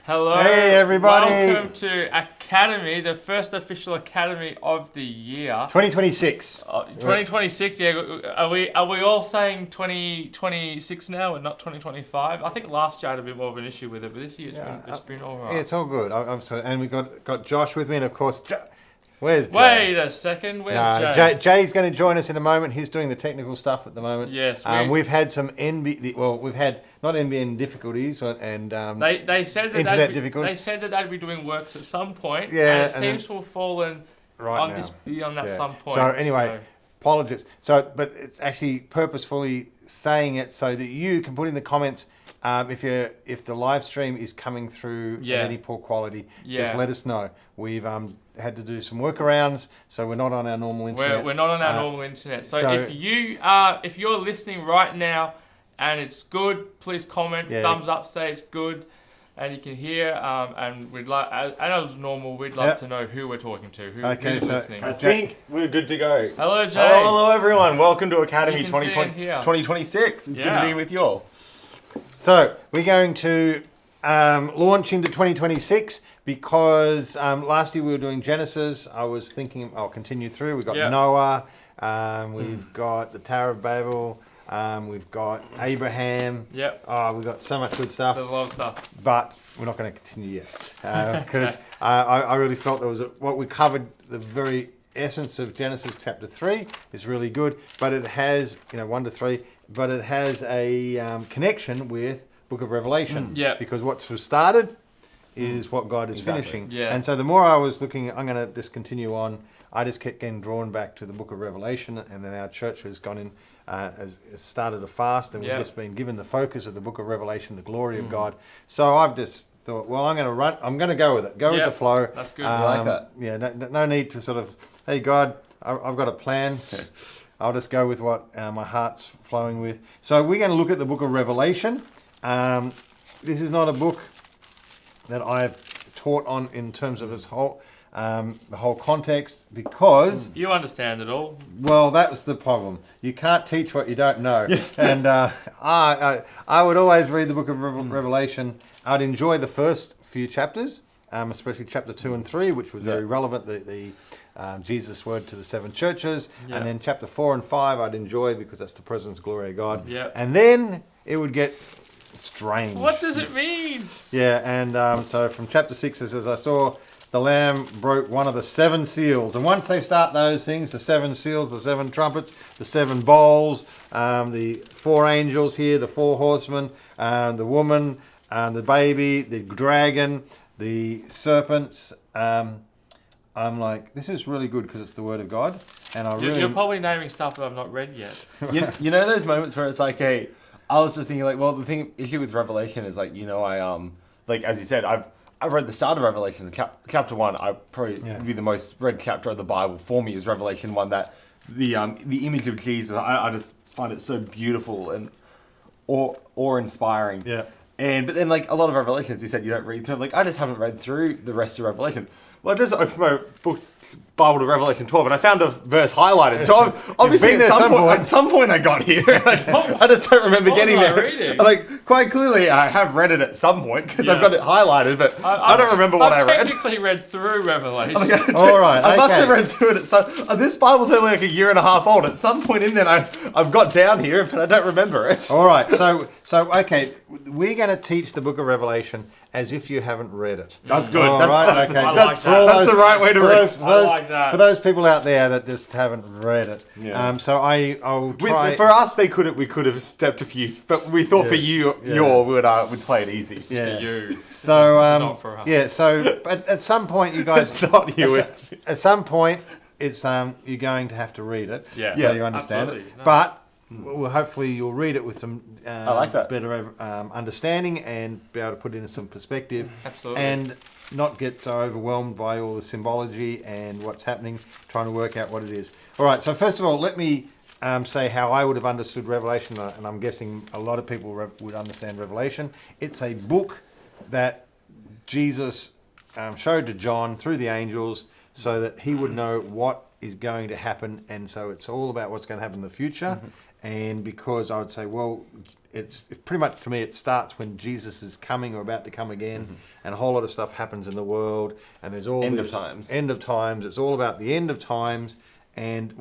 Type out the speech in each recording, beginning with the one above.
Hello. Hey, everybody. Welcome to Academy, the first official Academy of the year. 2026. 2026, yeah. Are we all saying 2026 now and not 2025? I think last year I had a bit more of an issue with it, but this year it's been all right. Yeah, it's all good. I'm sorry. And we got Josh with me, and of course, where's Jay? Wait a second, where's Jay? Jay's going to join us in a moment. He's doing the technical stuff at the moment. Yes. We've had some we've had not NBN difficulties and they said that internet difficulties. They said that they'd be doing works at some point. Yeah, and it seems to have fallen right on that some point. So anyway, apologies. But it's actually purposefully saying it so that you can put in the comments if the live stream is coming through at any poor quality. Just let us know. We've had to do some workarounds, so we're not on our normal internet. We're not on our normal internet. So if you're listening right now and it's good, please comment, thumbs up, say it's good, and you can hear. And we'd like, as normal, we'd love to know who we're talking to, who's listening. I think we're good to go. Hello, Jay. Hello, everyone. Welcome to Academy 2026. It's good to be with you all. So we're going to launch into 2026 because last year we were doing Genesis. I was thinking I'll continue through. We've got Noah. We've got the Tower of Babel. We've got Abraham. Yep. We've got so much good stuff. There's a lot of stuff. But we're not going to continue yet because I really felt there was what we covered, the very essence of Genesis chapter 3 is really good, but it has 1 to 3, but it has a connection with Book of Revelation. Because what's started is what God is finishing. Yeah. And so the more I was looking, I'm going to just continue on. I just kept getting drawn back to the Book of Revelation, and then our church has gone in, has started a fast, and we've just been given the focus of the Book of Revelation, the glory of God. So I've just thought, well, I'm going to go with it, with the flow. That's good. I like that. Yeah, no need to sort of, hey God, I've got a plan. I'll just go with what my heart's flowing with. So we're going to look at the Book of Revelation. This is not a book that I've taught on in terms of its whole, the whole context, because you understand it all. Well, that was the problem. You can't teach what you don't know. And I would always read the Book of Revelation. I'd enjoy the first few chapters, especially chapter 2 and 3, which was very relevant. The Jesus' word to the 7 churches, and then chapter 4 and 5 I'd enjoy because that's the presence, glory of God. And then it would get strange. What does it mean? Yeah, and so from chapter 6 it says, I saw the Lamb broke one of the 7 seals. And once they start those things, the 7 seals, the 7 trumpets, the 7 bowls, the 4 angels here, the 4 horsemen, the woman, the baby, the dragon, the serpents. I'm like, this is really good because it's the Word of God. And You're probably naming stuff that I've not read yet. You know those moments where it's like, hey, I was just thinking like, well, the issue with Revelation is like, I like as you said, I've read the start of Revelation, chapter 1. I probably be the most read chapter of the Bible for me is Revelation 1. That the image of Jesus, I just find it so beautiful and awe-inspiring. Yeah. But then like a lot of Revelations, you said you don't read through. Like I just haven't read through the rest of Revelation. Well, I just opened my Bible to Revelation 12, and I found a verse highlighted. So obviously at some point I got here. I just don't remember getting there. Like quite clearly, I have read it at some point because I've got it highlighted, but I don't remember what I read. I've technically read through Revelation. All right, I must have read through it. So this Bible's only like a year and a half old. At some point in there, I've got down here, but I don't remember it. All right, so okay, we're going to teach the Book of Revelation as if you haven't read it. That's good. All right, okay. That's the right way to read it. I like that. For those people out there that just haven't read it. Yeah. So I'll try. For us, we could have stepped a few, but we thought for you, we'd play it easy. This is for you. So not for us. Yeah. So at some point, you guys. It's not you. At some point, it's you're going to have to read it. Yeah. So you understand it. No. But well, hopefully you'll read it with some I like that. better understanding and be able to put in some perspective. Absolutely. And not get so overwhelmed by all the symbology and what's happening, trying to work out what it is. All right, so first of all, let me say how I would have understood Revelation, and I'm guessing a lot of people would understand Revelation. It's a book that Jesus showed to John through the angels so that he would know what is going to happen, and so it's all about what's going to happen in the future. And because I would say, well, it's pretty much, to me, it starts when Jesus is coming or about to come again, and a whole lot of stuff happens in the world, and there's all End of times. End of times. It's all about the end of times, and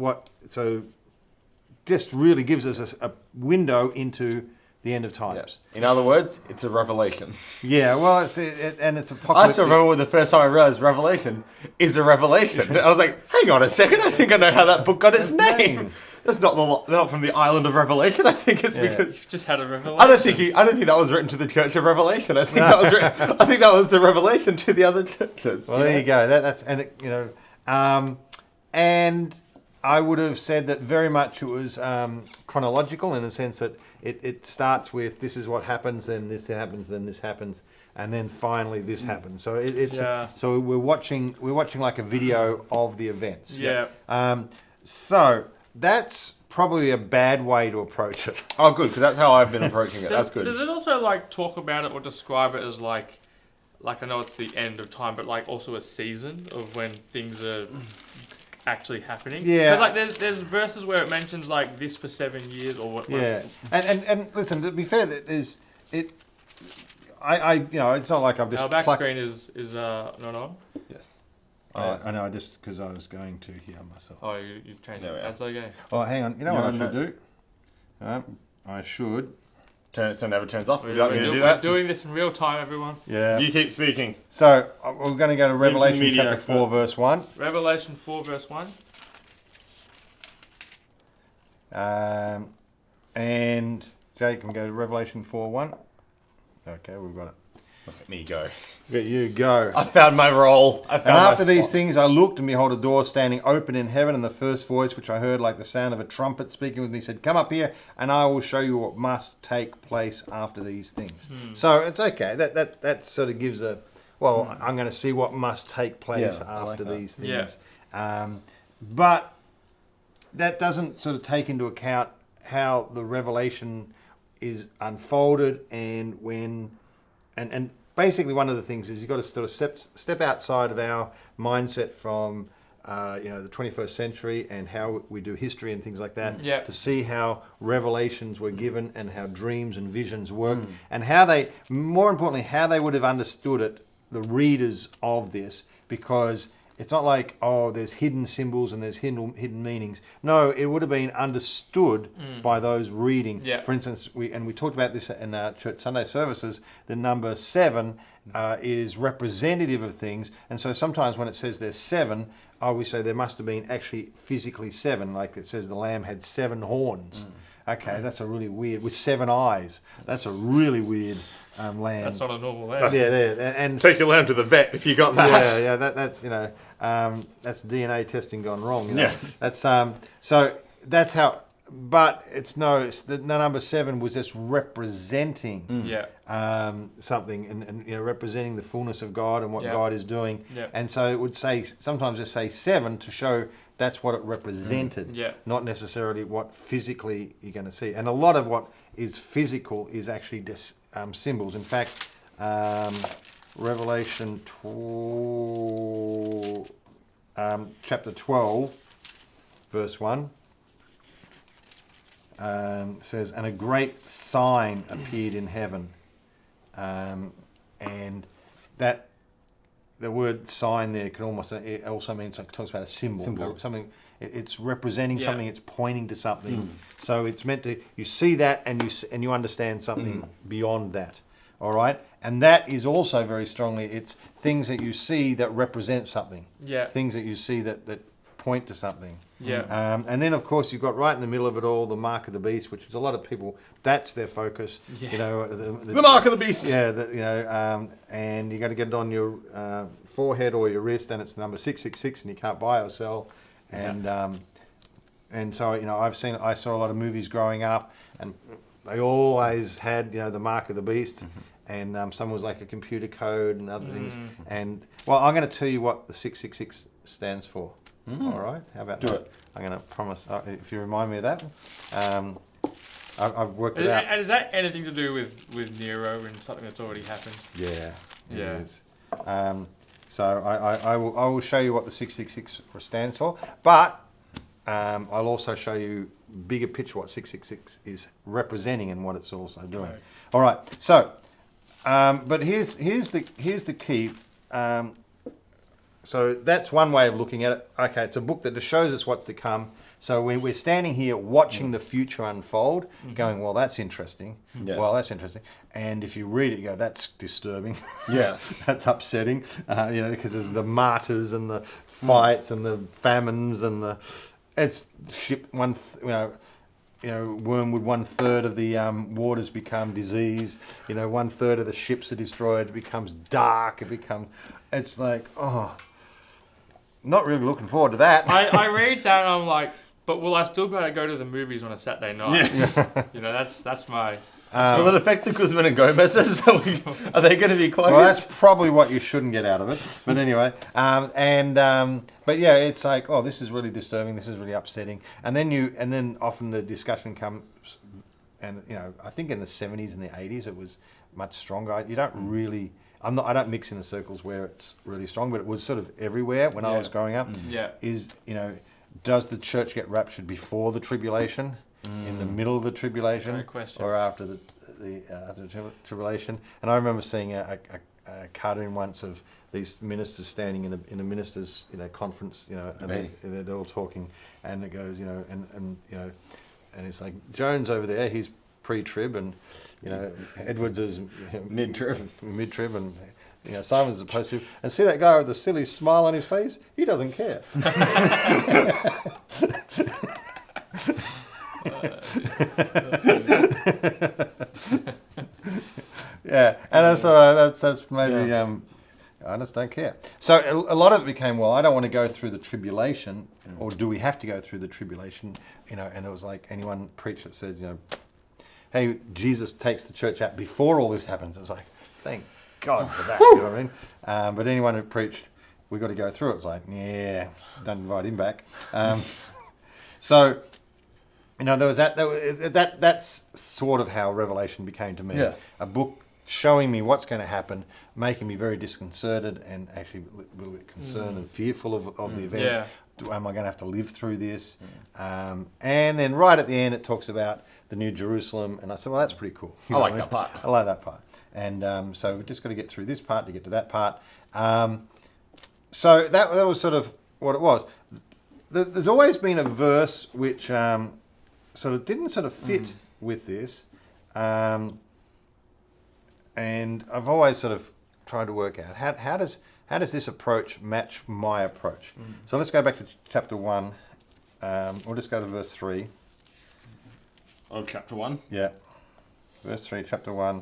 so just really gives us a window into the end of times. Yeah. In other words, it's a revelation. Yeah, well, it's apocalyptic. I still remember the first time I realized Revelation is a revelation. I was like, hang on a second, I think I know how that book got its name. That's not from the island of Revelation. I think it's because You've just had a revelation. I don't think that was written to the Church of Revelation. I think that was the revelation to the other churches. Well, there you go. And I would have said that very much it was chronological in the sense that it starts with this is what happens, then this happens, then this happens, and then finally this happens. So so we're watching like a video of the events. Yeah. So that's probably a bad way to approach it. Oh, good, because that's how I've been approaching it. That's good. Does it also like talk about it or describe it as like I know it's the end of time, but like also a season of when things are actually happening? Yeah. Because like there's verses where it mentions like this for 7 years or what. Yeah. And listen, to be fair, there's it. It's not like I've just. Our back screen is not on. Yes. I know, just because I was going to here myself. Oh, you've changed it. That's okay. Oh, hang on. You know what I should do? I should. Turn it so it never turns off. We're We're doing this in real time, everyone. Yeah. You keep speaking. So we're going to go to Revelation chapter 4, verse 1. Revelation 4, verse 1. And Jake can go to Revelation 4, 1. Okay, we've got it. Look at me go. Let you go. I found my role. And after these things I looked, and behold, a door standing open in heaven, and the first voice which I heard like the sound of a trumpet speaking with me said, "Come up here, and I will show you what must take place after these things." So it's okay. That sort of gives I'm going to see what must take place after these things. Yeah. But that doesn't sort of take into account how the revelation is unfolded, and when and basically one of the things is you've got to sort of step outside of our mindset from the 21st century and how we do history and things like that, to see how revelations were given and how dreams and visions work, and how they, more importantly, how they would have understood it, the readers of this, because it's not like, there's hidden symbols and there's hidden meanings. No, it would have been understood by those reading. Yeah. For instance, we talked about this in our church Sunday services, the number 7 is representative of things. And so sometimes when it says there's 7, I always say there must have been actually physically 7, like it says the lamb had 7 horns. Okay, that's a really weird, with 7 eyes. That's a really weird lamb. That's not a normal lamb. Yeah, and take your lamb to the vet if you got that. Yeah, that's that's DNA testing gone wrong. Yeah, that's so that's how. But the number 7 was just representing something and representing the fullness of God and what God is doing. Yeah. And so it would sometimes just say 7 to show that's what it represented, not necessarily what physically you're going to see. And a lot of what is physical is actually just symbols. In fact, Revelation chapter 12, verse 1. Says, and a great sign appeared in heaven, and that the word sign there can it also means, it talks about a symbol. Something. It's representing something. It's pointing to something. So it's meant to, you see that and you understand something beyond that. All right, and that is also very strongly. It's things that you see that represent something. Yeah. Things that you see that point to something. Yeah. And then of course you've got right in the middle of it all the mark of the beast, which is a lot of people, that's their focus. Yeah. The mark of the beast. Yeah. And you got to get it on your forehead or your wrist, and it's number 666, and you can't buy or sell. And so I saw a lot of movies growing up, and they always had the mark of the beast. And some was like a computer code and other things. And well, I'm going to tell you what the 666 stands for. All right, how about that? Do it. I'm going to promise, if you remind me of that. I've worked it out. And is that anything to do with Nero and something that's already happened? Yeah, it is. So I will show you what the 666 stands for, but I'll also show you bigger picture what 666 is representing and what it's also doing. Right. All right. So, but here's the key. So that's one way of looking at it. Okay, it's a book that just shows us what's to come. So we're standing here watching the future unfold, going, well, that's interesting. Yeah. Well, that's interesting. And if you read it, you go, that's disturbing. Yeah. That's upsetting, because there's the martyrs and the fights and the famines and it's ship wormwood, 1/3 of the waters become disease. 1/3 of the ships are destroyed. It becomes dark. It's like, not really looking forward to that. I read that and I'm like, but will I still be able to go to the movies on a Saturday night? Yeah. That's my... will it affect the Guzman and Gomez's? Are they going to be close? Well, that's probably what you shouldn't get out of it. But anyway, but yeah, it's like, this is really disturbing. This is really upsetting. And then often the discussion comes, and I think in the 70s and the 80s it was much stronger. You don't really. I don't mix in the circles where it's really strong, but it was sort of everywhere when I was growing up. Yeah. Does the church get raptured before the tribulation, in the middle of the tribulation, or after the tribulation? And I remember seeing a cartoon once of these ministers standing in a ministers' conference, and they're all talking, and it goes, and it's like Jones over there, he's pre-trib, and Edwards is mid-trib, and Simon's a post-trib, and see that guy with the silly smile on his face? He doesn't care. Yeah, and that's maybe I just don't care. So a lot of it became, well, I don't want to go through the tribulation, or do we have to go through the tribulation? And it was like anyone preached that says, hey, Jesus takes the church out before all this happens. It's like, thank God for that. You know what I mean? But anyone who preached, we got to go through it. It's like, yeah, don't invite him back. So, there was that's sort of how Revelation became to me. Yeah. A book showing me what's going to happen, making me very disconcerted and actually a little bit concerned and fearful of the events. Yeah. Am I going to have to live through this? And then right at the end, it talks about the New Jerusalem, and I said, well, that's pretty cool. I like that part. I like that part. And so we've just got to get through this part to get to that part. So that was sort of what it was. There's always been a verse which sort of didn't sort of fit with this, and I've always sort of tried to work out how does this approach match my approach. So let's go back to chapter 1. We'll just go to verse 3. Oh, chapter 1? Yeah. Verse 3, chapter 1.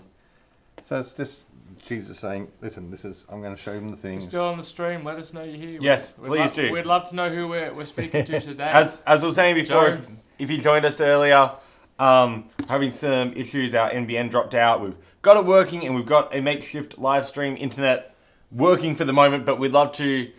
So it's just Jesus saying, listen, I'm going to show them the things. You're still on the stream, let us know you're here. Yes, please do. We'd love to know who we're speaking to today. As I was saying before, if you joined us earlier, having some issues, our NBN dropped out. We've got it working, and we've got a makeshift live stream internet working for the moment, but we'd love to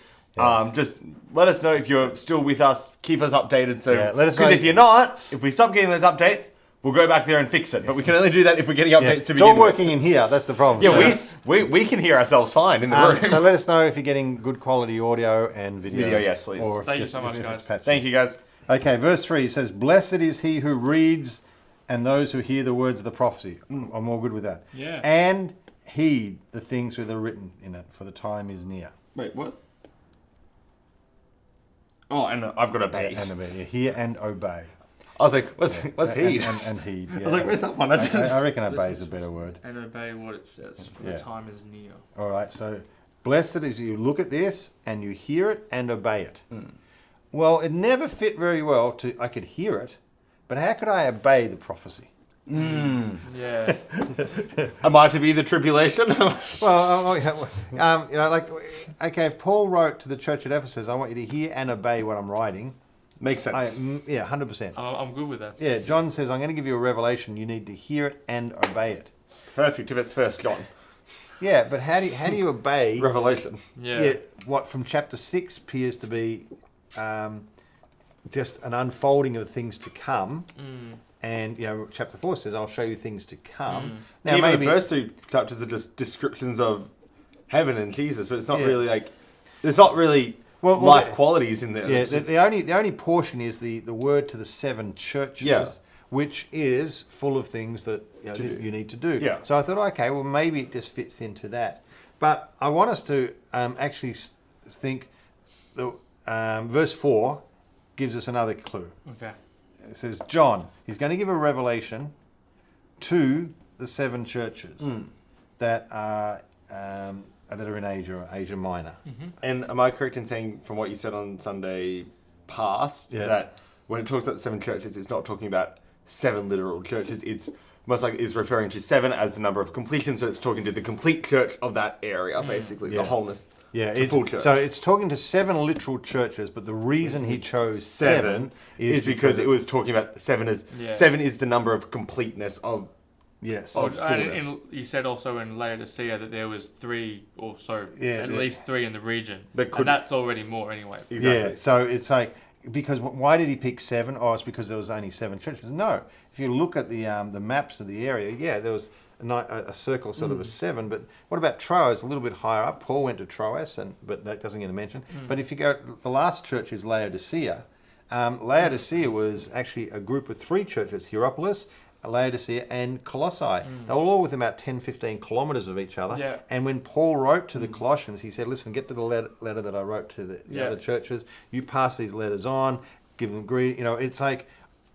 just let us know if you're still with us. Keep us updated. So, because if you're not, if we stop getting those updates, we'll go back there and fix it. But we can only do that if we're getting updates to begin with. It's all working in here. That's the problem. Yeah, so. we can hear ourselves fine in the room. So let us know if you're getting good quality audio and video. Video, yes, please. Or Thank you so much, guys. Thank you, guys. Okay, verse 3 says, blessed is he who reads and those who hear the words of the prophecy. I'm all good with that. Yeah. And heed the things that are written in it, for the time is near. Wait, what? Oh, and I've got obey. And obey. Hear and obey. I was like, what's heed? And heed. Yeah. I was like, where's that one? I reckon obey is a better word. And obey what it says, for the time is near. All right, so blessed is you look at this and you hear it and obey it. Well, it never fit very well I could hear it, but how could I obey the prophecy? Yeah. Am I to be the tribulation? If Paul wrote to the church at Ephesus, I want you to hear and obey what I'm writing. Makes sense. 100%. I'm good with that. Yeah, John says, I'm going to give you a revelation. You need to hear it and obey it. Perfect, if it's 1 John. Yeah, but how do you obey... Revelation. Yeah. What from chapter 6 appears to be just an unfolding of things to come. And, chapter 4 says, I'll show you things to come. Now, even maybe the first 2 chapters are just descriptions of heaven and Jesus, but it's not really like... there's not really life qualities in there. Yeah, the only portion is the word to the 7 churches, which is full of things that you need to do. Yeah. So I thought, okay, well maybe it just fits into that. But I want us to actually think that verse 4 gives us another clue. Okay. It says, John, he's going to give a revelation to the 7 churches that are in Asia Minor. Mm-hmm. And am I correct in saying, from what you said on Sunday past, that when it talks about the 7 churches, it's not talking about 7 literal churches, it's most likely is referring to 7 as the number of completion, so it's talking to the complete church of that area, basically, the wholeness. Yeah, the full church. So it's talking to 7 literal churches, but the reason he chose 7 is because it was talking about 7 as 7 is the number of completeness of and you said also in Laodicea that there was 3 or so, at least 3 in the region, and that's already more anyway. Exactly. Yeah, so it's like, because why did he pick 7? Oh, it's because there was only 7 churches. No, if you look at the maps of the area, there was a circle sort of a 7. But what about Troas? A little bit higher up. Paul went to Troas, but that doesn't get a mention. But if you go, the last church is Laodicea. Laodicea was actually a group of 3 churches: Hierapolis, Laodicea, and Colossae. They were all within about 10-15 kilometres of each other. Yeah. And when Paul wrote to the Colossians, he said, listen, get to the letter that I wrote to the other churches. You pass these letters on, give them greeting. It's like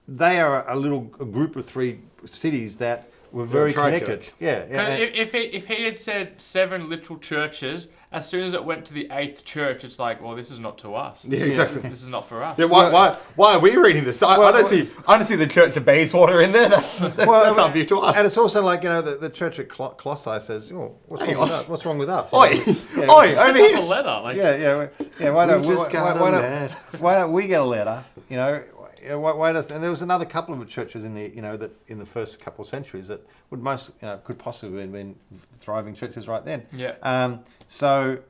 they are a group of 3 cities that were very connected. Church. If he had said 7 literal churches, as soon as it went to the 8th church, it's like, well, this is not to us. Exactly. This is not for us. Yeah, why are we reading this? I don't see the Church of Bayswater in there. That can't be to us. And it's also like, the church at Colossae says, what's wrong with us? Oi, over here. A letter. Why don't we get a letter? Why does? And there was another couple of churches in the that in the first couple of centuries that would could possibly have been thriving churches right then. Yeah. For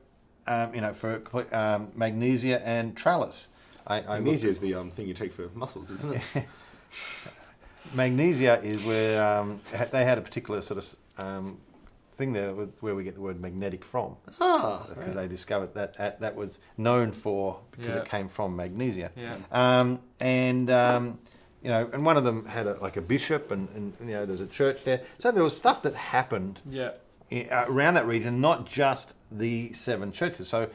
magnesia and trellis. Magnesia is the thing you take for muscles, isn't it? Magnesia is where they had a particular sort of thing there where we get the word magnetic from. Because they discovered that was known for because it came from magnesia. Yeah. And one of them had a bishop, and there's a church there. So there was stuff that happened around that region, not just the 7 churches. So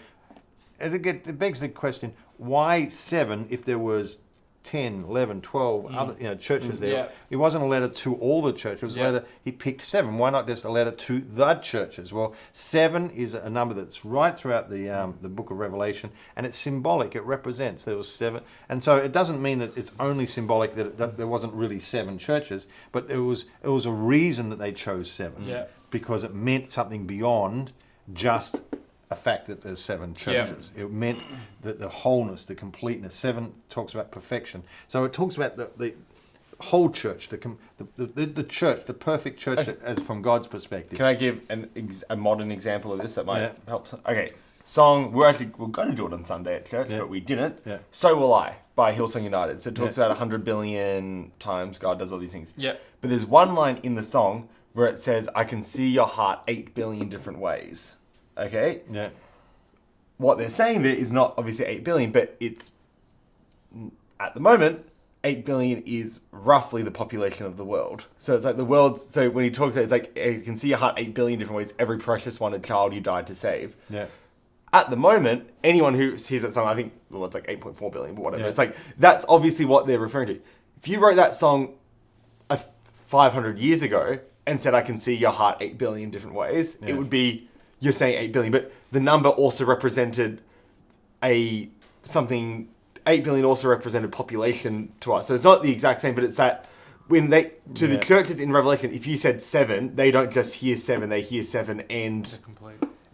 it begs the question: why 7 if there was 10, 11, 12 other churches there? Yeah. It wasn't a letter to all the churches. It was a letter. He picked 7. Why not just a letter to the churches? Well, 7 is a number that's right throughout the book of Revelation, and it's symbolic. It represents there was 7, and so it doesn't mean that it's only symbolic that there wasn't really 7 churches, but it was a reason that they chose 7 because it meant something beyond just a fact that there's 7 churches. It meant that the wholeness, the completeness. 7 talks about perfection. So it talks about the whole church, the church, the perfect church as from God's perspective. Can I give a modern example of this that might help? Okay, song, we're going to do it on Sunday at church, but we didn't. Yeah. So Will I by Hillsong United. So it talks about 100 billion times God does all these things. Yeah. But there's one line in the song where it says, I can see your heart 8 billion different ways. Okay? Yeah. What they're saying there is not obviously 8 billion, but it's, at the moment, 8 billion is roughly the population of the world. So it's like the world, so when he talks about it, it's like, you can see your heart 8 billion different ways, every precious one, a child you died to save. Yeah. At the moment, anyone who hears that song, I think, well, it's like 8.4 billion, but whatever. Yeah. It's like, that's obviously what they're referring to. If you wrote that song 500 years ago and said, I can see your heart 8 billion different ways, it would be, you're saying 8 billion, but the number also represented 8 billion also represented population to us. So it's not the exact same, but it's that when the churches in Revelation, if you said 7, they don't just hear 7, they hear 7 and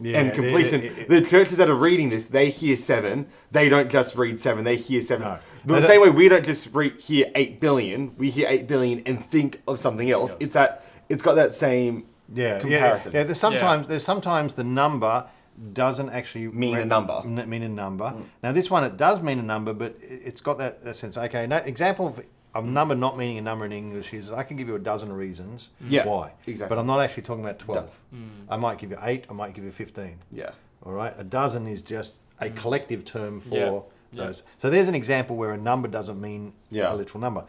completion. The churches that are reading this, they hear 7, they don't just read 7, they hear 7. No. The same way we don't just hear 8 billion, we hear 8 billion and think of something else. It's that, it's got that same comparison. There's sometimes the number doesn't actually mean a number. Now this one, it does mean a number, but it's got that sense. Okay, an example of a number not meaning a number in English is I can give you a dozen reasons why. Exactly. But I'm not actually talking about 12. I might give you 8, I might give you 15. Yeah. All right. A dozen is just a collective term for those. So there's an example where a number doesn't mean a literal number.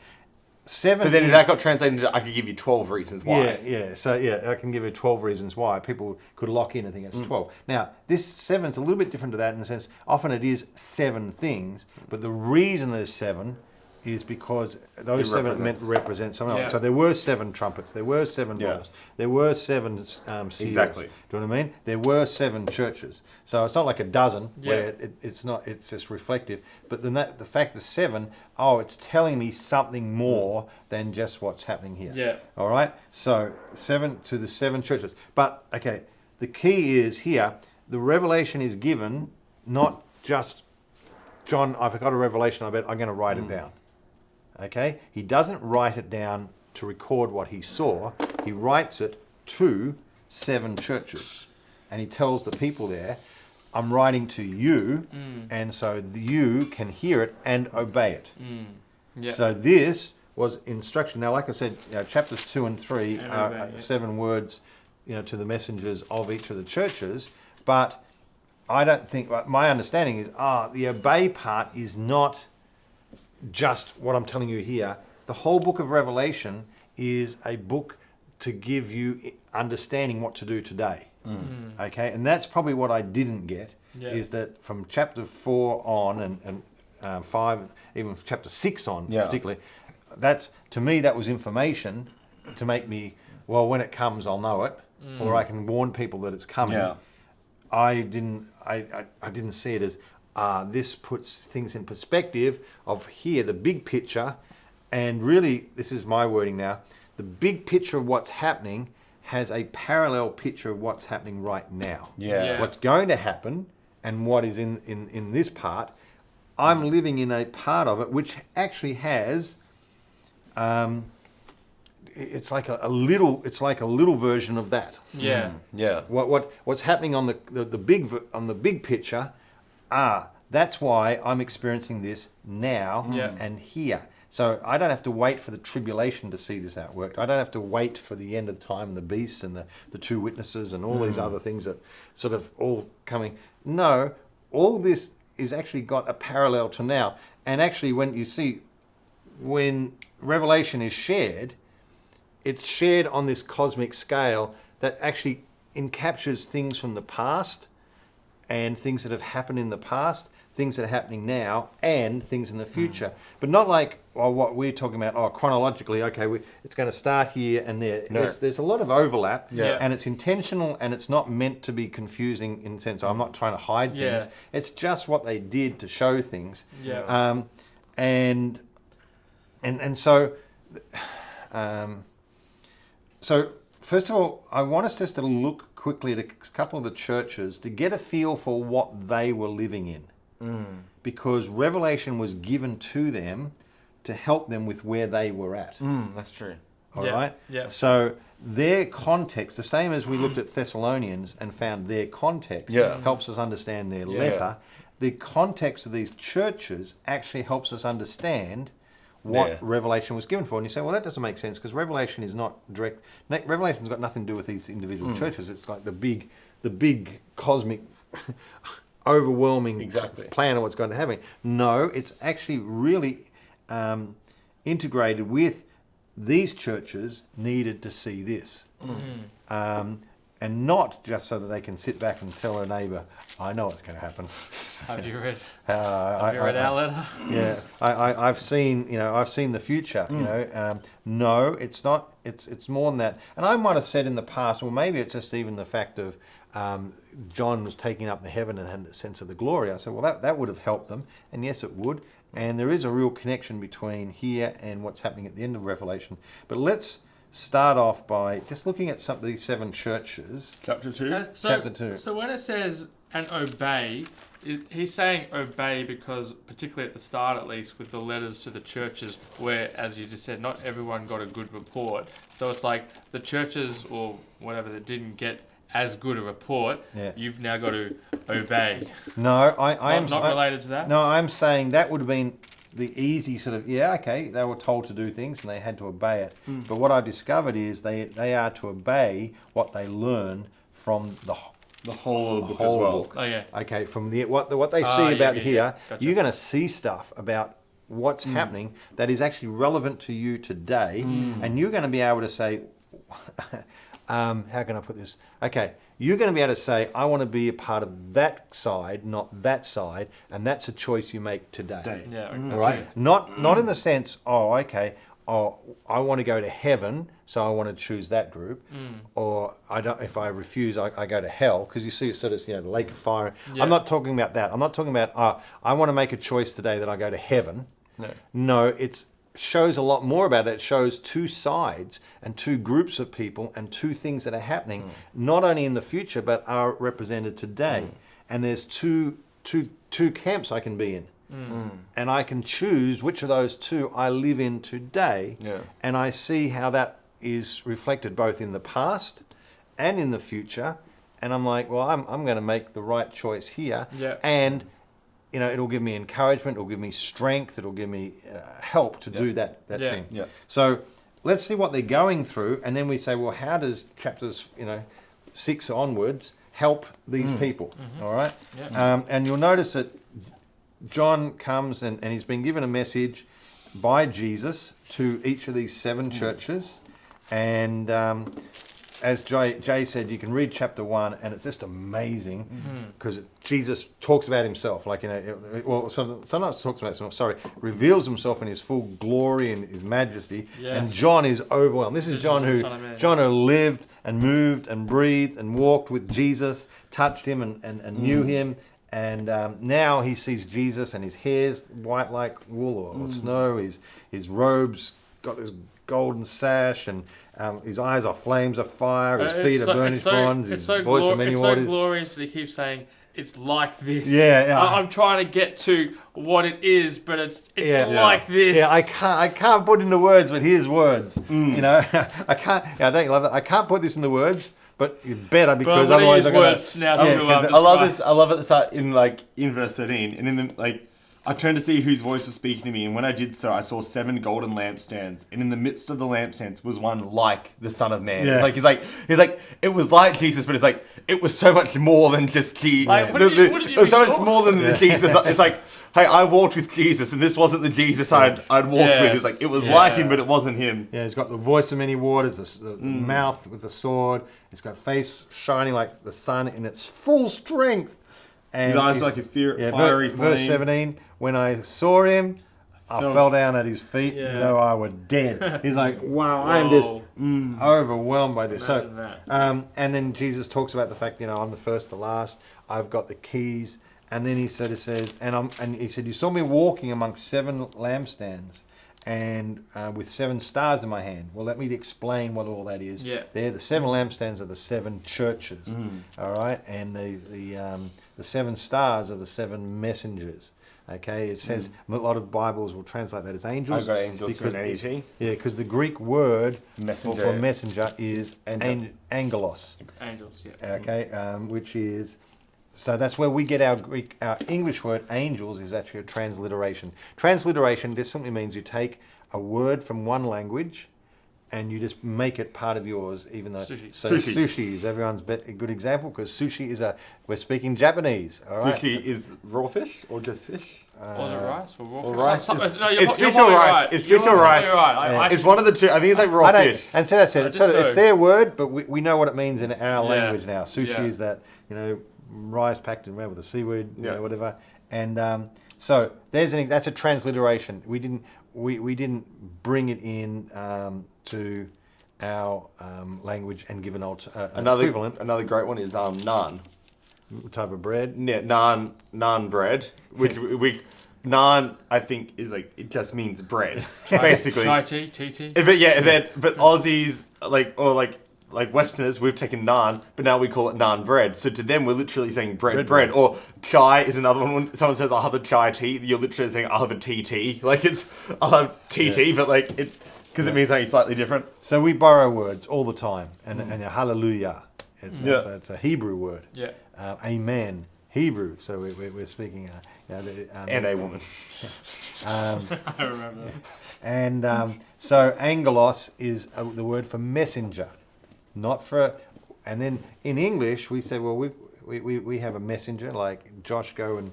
7. But then that got translated into, I could give you 12 reasons why. So I can give you 12 reasons why. People could lock in and think it's 12. Now, this 7's a little bit different to that in the sense, often it is 7 things, but the reason there's 7 is because those 7 meant to represent something else. So there were 7 trumpets, there were 7 bowls, there were 7 seals. Exactly. Do you know what I mean? There were 7 churches. So it's not like a dozen where it's not. It's just reflective. But then the fact that 7, it's telling me something more than just what's happening here. Yeah. All right. So 7 to the 7 churches. But okay, the key is here. The revelation is given, not just John. I've got a revelation. I bet I'm going to write it down. Okay? He doesn't write it down to record what he saw. He writes it to 7 churches. And he tells the people there, I'm writing to you, and so you can hear it and obey it. So this was instruction. Now, like I said, chapters 2 and 3 are 7 words, to the messengers of each of the churches. But I don't think, my understanding is, the obey part is not just what I'm telling you here. The whole book of Revelation is a book to give you understanding what to do today. Okay, and that's probably what I didn't get, is that from chapter 4 on and 5, even chapter 6 on particularly, to me that was information to make me, when it comes I'll know it, or I can warn people that it's coming. I didn't see it as this puts things in perspective of here, the big picture, and really, this is my wording now, the big picture of what's happening has a parallel picture of what's happening right now. What's going to happen and what is in this part, I'm living in a part of it which actually has, it's like a little version of that. What's happening on the big picture, that's why I'm experiencing this now and here. So I don't have to wait for the tribulation to see this outworked. I don't have to wait for the end of the time and the beast and the 2 witnesses and all these other things that sort of all coming. No, all this is actually got a parallel to now. And actually when Revelation is shared, it's shared on this cosmic scale that actually encaptures things from the past and things that have happened in the past, things that are happening now, and things in the future. But not like what we're talking about, chronologically, it's going to start here and there. No. There's a lot of overlap, and it's intentional, and it's not meant to be confusing in the sense I'm not trying to hide things. It's just what they did to show things. And so... So, first of all, I want us just to look quickly at a couple of the churches to get a feel for what they were living in. Because Revelation was given to them to help them with where they were at. That's true. All right? So, their context, the same as we looked at Thessalonians and found their context, helps us understand their letter. The context of these churches actually helps us understand what Revelation was given for. And you say, well, that doesn't make sense because Revelation is not direct. Revelation's got nothing to do with these individual churches. It's like the big cosmic, overwhelming plan of what's going to happen. No, it's actually really integrated with these churches needed to see this. And not just so that they can sit back and tell a neighbour, I know what's going to happen. Have you read our letter? Yeah, I've seen the future. No, it's not. It's more than that. And I might have said in the past, well, maybe it's just even the fact of John was taking up the heaven and had a sense of the glory. I said, well, that would have helped them, and yes, it would. And there is a real connection between here and what's happening at the end of Revelation. But let's start off by just looking at some of these 7 churches. Chapter 2. Chapter 2. So when it says, and obey, he's saying obey because, particularly at the start at least, with the letters to the churches, where, as you just said, not everyone got a good report. So it's like the churches or whatever that didn't get as good a report, you've now got to obey. No, I am not related to that? No, I'm saying that would have been the easy sort of, they were told to do things and they had to obey it. But what I discovered is they are to obey what they learn from The whole of the book whole as well. book. Oh yeah. Okay, from what they see about here, Gotcha. you're going to see stuff about what's happening that is actually relevant to you today, and you're going to be able to say, how can I put this? Okay, you're going to be able to say, I want to be a part of that side, not that side, and that's a choice you make today. Yeah. All right, not in the sense, I want to go to heaven, so I want to choose that group, or I don't. If I refuse, I go to hell, because you see, sort of, the lake of fire. Yeah. I'm not talking about that. I'm not talking about I want to make a choice today that I go to heaven. No, it shows a lot more about it. It shows two sides and two groups of people and two things that are happening, not only in the future but are represented today. And there's two camps I can be in. And I can choose which of those two I live in today. And I see how that is reflected both in the past and in the future. And I'm like, well, I'm going to make the right choice here. And it'll give me encouragement, it'll give me strength, it'll give me help to do that thing. So let's see what they're going through, and then we say, well, how does chapters 6 onwards help these people? All right? And you'll notice that John comes and he's been given a message by Jesus to each of these 7 churches. And as Jay said, you can read chapter 1 and it's just amazing because Jesus talks about himself, sometimes talks about himself, reveals himself in his full glory and his majesty. And John is overwhelmed. This is John who lived and moved and breathed and walked with Jesus, touched him and knew him. And now he sees Jesus and his hair's white like wool or snow, his robes got this golden sash, and his eyes are flames of fire, his feet are burnished bronze, his voice of many waters. It's so glorious that he keeps saying, it's like this. I'm trying to get to what it is, but it's like this. Yeah, I can't put into words, but here's words. I can't. Don't you love that? I can't put this into words, but you better, because otherwise I'm going to. I love this. I love at the start in verse 13, and in the I turned to see whose voice was speaking to me, and when I did so, I saw 7 golden lampstands, and in the midst of the lampstands was one like the Son of Man. He's like, it was like Jesus, but it was so much more than just Jesus. It was so much more than the Jesus. It's like, hey, I walked with Jesus, and this wasn't the Jesus I'd walked with. It's like, it was like him, but it wasn't him. Yeah, he's got the voice of many waters, the mouth with the sword. He's got face shining like the sun in its full strength. And his eyes like a fiery flame. Verse 17, when I saw him, I fell down at his feet, though I were dead. He's like, wow, I'm just overwhelmed by this. And then Jesus talks about the fact, I'm the first, the last. I've got the keys. And then he sort of says, and he said, you saw me walking amongst 7 lampstands, and with 7 stars in my hand. Well, let me explain what all that is. They're the 7 lampstands are the 7 churches, all right, and the 7 stars are the 7 messengers. Okay, it says a lot of Bibles will translate that as angels. I've got angels because the Greek word for messenger is angelos. Angels, Okay, which is. So that's where we get our English word angels is actually a transliteration. Transliteration just simply means you take a word from one language and you just make it part of yours, even though sushi is everyone's a good example, because sushi is we're speaking Japanese. All right? Sushi is raw fish or just fish? Or is it rice or raw fish? Rice. It's fish or rice. It's fish or rice. It's one of the two. I think it's like raw fish. And so that's it. It's their word, but we know what it means in our language now. Sushi is that, rice packed in with the seaweed, whatever. And so that's a transliteration. We didn't bring it in to our language and give an equivalent. Another great one is naan. Type of bread. Yeah, naan bread. Which naan, I think, is it just means bread, basically. Chai tea, tea. But Aussies like Westerners, we've taken naan, but now we call it naan bread. So to them, we're literally saying bread. Or chai is another one. When someone says, I'll have a chai tea, you're literally saying, I'll have a tea. I'll have tea, but because it means something slightly different. So we borrow words all the time. And a hallelujah, it's a Hebrew word. Yeah. Amen, Hebrew. So we're speaking, and a woman. I remember that. And so angelos is the word for messenger. Not for, and then in English we say, well, we have a messenger like Josh, go and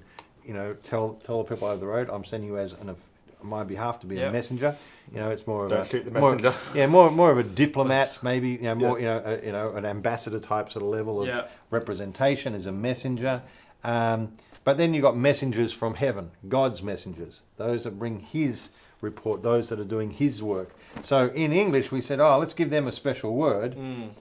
tell the people over the road, I'm sending you on my behalf to be a messenger. It's more of shoot the messenger. More of a diplomat, maybe more an ambassador type sort of level of representation as a messenger. But then you've got messengers from heaven, God's messengers, those that bring His report, those that are doing His work. So in English, we said, let's give them a special word.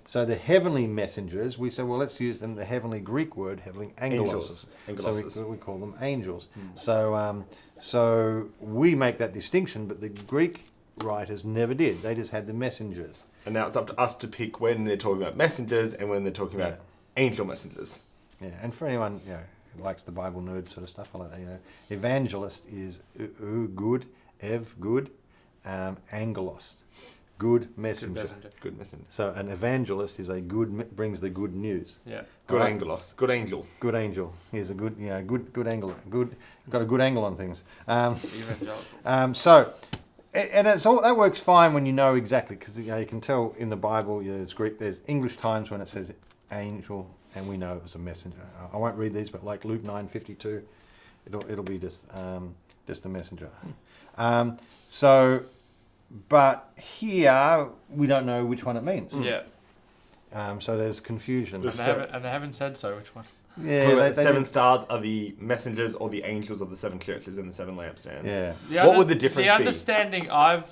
So the heavenly messengers, we said, well, let's use them the heavenly Greek word, heavenly angelos. So we call them angels. So we make that distinction, but the Greek writers never did. They just had the messengers. And now it's up to us to pick when they're talking about messengers and when they're talking about angel messengers. Yeah, and for anyone who likes the Bible nerd sort of stuff like that, evangelist is good, good, angelos, good messenger. Good messenger. So an evangelist is brings the good news. Yeah. Good angelos. Good angel. Good angel. He's a good angle. Got a good angle on things. So, and it's all that works fine when you know exactly, because you can tell in the Bible there's English times when it says angel, and we know it was a messenger. I won't read these, but like Luke 9:52, it'll be just a messenger. But here we don't know which one it means. Yeah. So there's confusion. And they haven't said so. Which one? Yeah, the seven stars are the messengers or the angels of the seven churches and the seven lampstands. Yeah. What would the difference be? The understanding I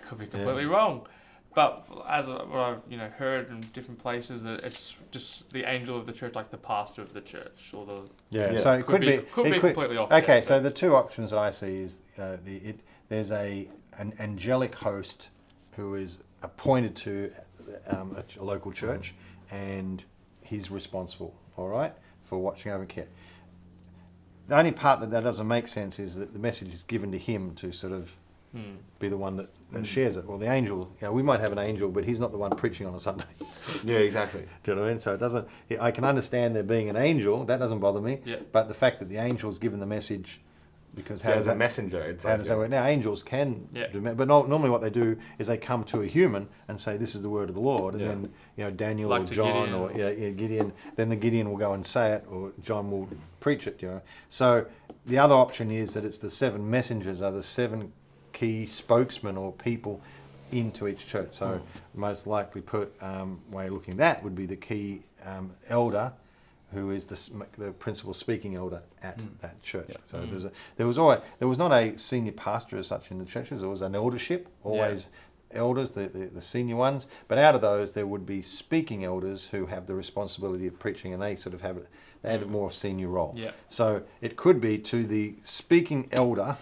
could be completely wrong, but as what I've heard in different places, that it's just the angel of the church, like the pastor of the church, or the So it could be completely off. Okay, so the two options that I see is there's an angelic host who is appointed to a local church, and he's responsible, all right, for watching over care. The only part that doesn't make sense is that the message is given to him to sort of be the one that shares it. Well, the angel, we might have an angel, but he's not the one preaching on a Sunday. Yeah, exactly. Do you know what I mean? So it doesn't. I can understand there being an angel. That doesn't bother me. Yeah. But the fact that the angel's given the message, because as a messenger, it's how does that work? Now angels can do, but normally what they do is they come to a human and say, "This is the word of the Lord," and then Daniel like or John Gideon. or Gideon. Then the Gideon will go and say it, or John will preach it. So the other option is that it's the seven messengers are the seven key spokesmen or people into each church. So most likely way of looking at that would be the key elder, who is the principal speaking elder at that church. Yeah. So there was not a senior pastor as such in the churches. There was an eldership, always elders, the senior ones. But out of those, there would be speaking elders who have the responsibility of preaching, and they sort of have it. They had a more senior role. Yeah. So it could be to the speaking elder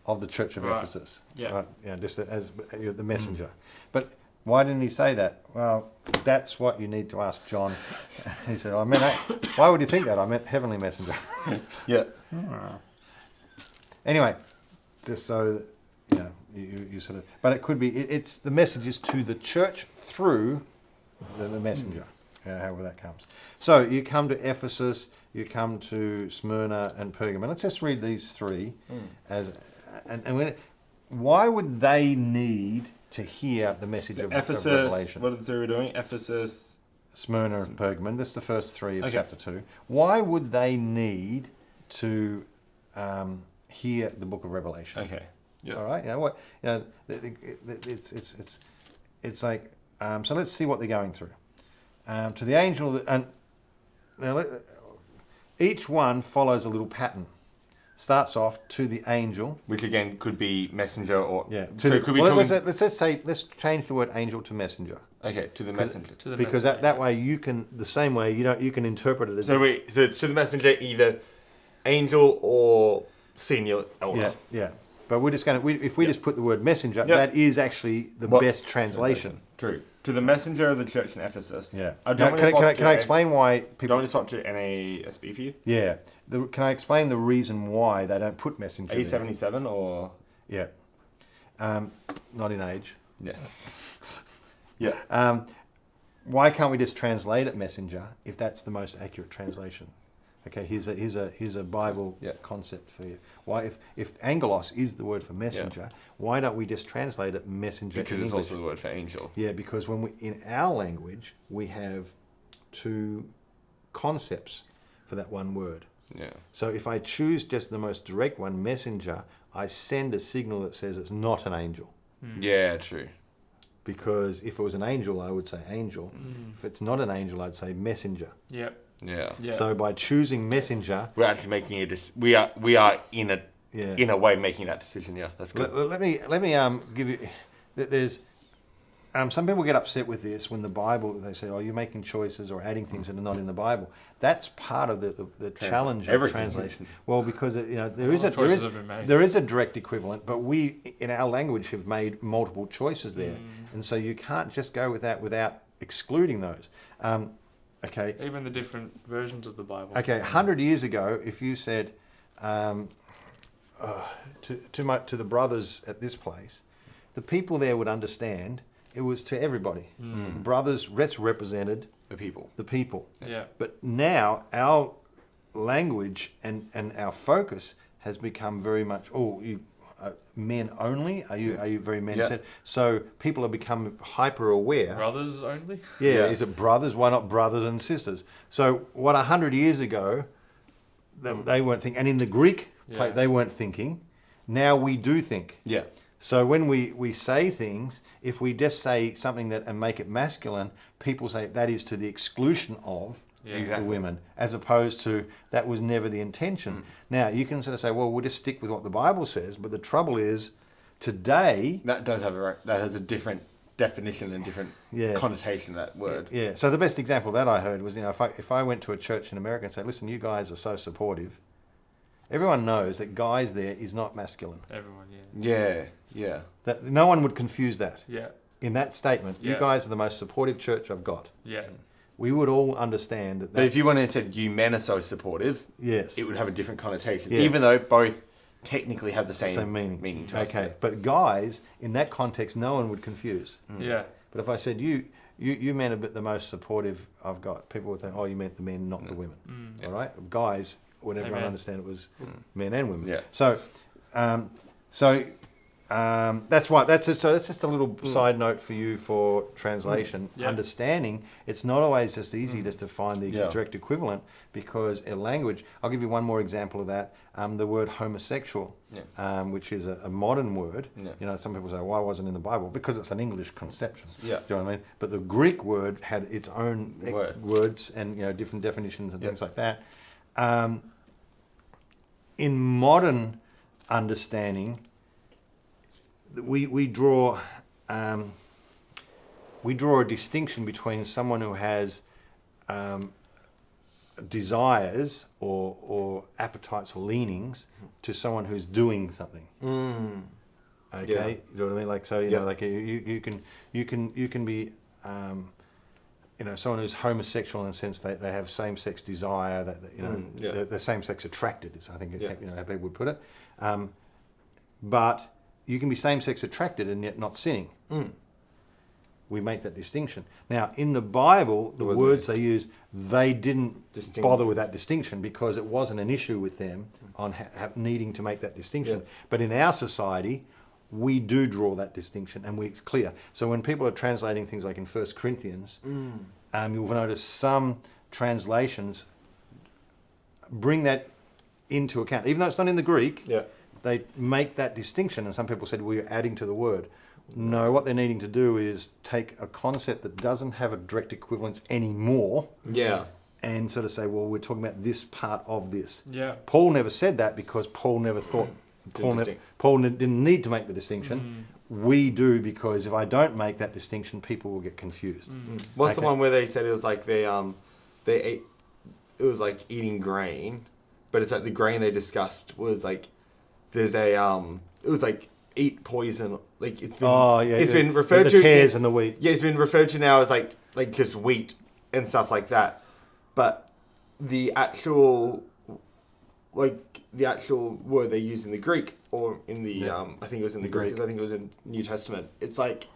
of the Church of Ephesus. Yeah. Right? Just as the messenger. But why didn't he say that? Well, that's what you need to ask John. He said, why would you think that? I meant heavenly messenger. Yeah. Anyway, just so you sort of, but it could be, it's the message is to the church through the messenger, however that comes. So you come to Ephesus, you come to Smyrna and Pergamon. Let's just read these three why would they need to hear the message of Revelation? What are the three we're doing? Ephesus, Smyrna, and Pergamon. This is the first three of chapter 2. Why would they need to hear the book of Revelation? Okay. Yeah. All right. It's like so. Let's see what they're going through. To the angel, each one follows a little pattern. Starts off to the angel, which again could be messenger or let's change the word angel to messenger. Okay, to the messenger. Because that way you can you can interpret it as so it's to the messenger, either angel or senior elder. Yeah. But we're just if we just put the word messenger, that is actually the best translation. True. To the messenger of the church in Ephesus. Yeah. Can I explain why people... Don't want to swap to NASB for you? Yeah. Can I explain the reason why they don't put messenger A77 or... Yeah. Not in age. Yes. Yeah. Why can't we just translate it messenger if that's the most accurate translation? Okay, here's a Bible concept for you. Why, if angelos is the word for messenger, why don't we just translate it messenger? Because it's also the word for angel. Yeah, because in our language we have two concepts for that one word. Yeah. So if I choose just the most direct one, messenger, I send a signal that says it's not an angel. Yeah, true. Because if it was an angel, I would say angel. If it's not an angel, I'd say messenger. Yep. Yeah. So by choosing messenger, we're actually making we are in a way making that decision. Yeah, that's good. Let me give you. There's some people get upset with this when the Bible, they say, "Oh, you're making choices or adding things that are not in the Bible." That's part of the challenge of translation. Well, because there is a direct equivalent, but we in our language have made multiple choices there, and so you can't just go with that without excluding those. Okay. Even the different versions of the Bible. Okay, 100 years ago, if you said to the brothers at this place, the people there would understand. It was to everybody. Brothers represented the people. Yeah. But now our language and our focus has become very much, you men only? Are you very men-centered? So people have become hyper aware. Brothers only? Yeah, is it brothers? Why not brothers and sisters? So what 100 years ago they weren't thinking, and in the Greek they weren't thinking. Now we do think. Yeah. So when we say things, if we just say something and make it masculine, people say that is to the exclusion of the women, as opposed to that was never the intention. Now you can sort of say, well, we'll just stick with what the Bible says, but the trouble is, today that has a different definition and different connotation. That word. Yeah. So the best example that I heard was, if I went to a church in America and said, listen, you guys are so supportive. Everyone knows that guys there is not masculine. Everyone, Yeah. That no one would confuse that. Yeah. In that statement, you guys are the most supportive church I've got. Yeah. We would all understand that. But if you went and said you men are so supportive, yes, it would have a different connotation, Yeah. even though both technically have the same meaning. to us. Okay, but guys, in that context, no one would confuse. Yeah. But if I said you men are the most supportive I've got, people would think, oh, you meant the men, not the women. All right, guys. Would everyone understand it was men and women? Yeah. So that's why that's just a little side note for you for translation. Understanding it's not always just easy just to find the direct equivalent, because in language. I'll give you one more example of that. The word homosexual, which is a modern word. Yeah. Some people say, why wasn't it in the Bible? Because it's an English conception. Yeah. Do you know what I mean? But the Greek word had its own words and different definitions and things like that. In modern understanding, we draw a distinction between someone who has desires or appetites, leanings, to someone who's doing something. Okay, you know what I mean? Like, so like you can be someone who's homosexual in the sense that they have same-sex desire, that they're same-sex attracted, is I think how people would put it. But you can be same-sex attracted and yet not sinning. We make that distinction. Now, in the Bible, the words they use, they didn't bother with that distinction because it wasn't an issue with them on needing to make that distinction. Yes. But in our society, we do draw that distinction, and it's clear. So when people are translating things like in 1 Corinthians, you'll notice some translations bring that into account. Even though it's not in the Greek, they make that distinction, and some people said, well, you're adding to the word. No, what they're needing to do is take a concept that doesn't have a direct equivalence anymore, and sort of say, well, we're talking about this part of this. Yeah. Paul never said that because Paul never thought... Paul didn't need to make the distinction. We do, because if I don't make that distinction, people will get confused. What's the one where they said it was like they ate, it was like eating grain, but it's like the grain they discussed was like there's a it was like eat poison, like it's been been referred to the tares and the wheat. Yeah, it's been referred to now as like just wheat and stuff like that, but the actual word they use in the Greek or in the I think it was in the Greek because I think it was in New Testament. It's like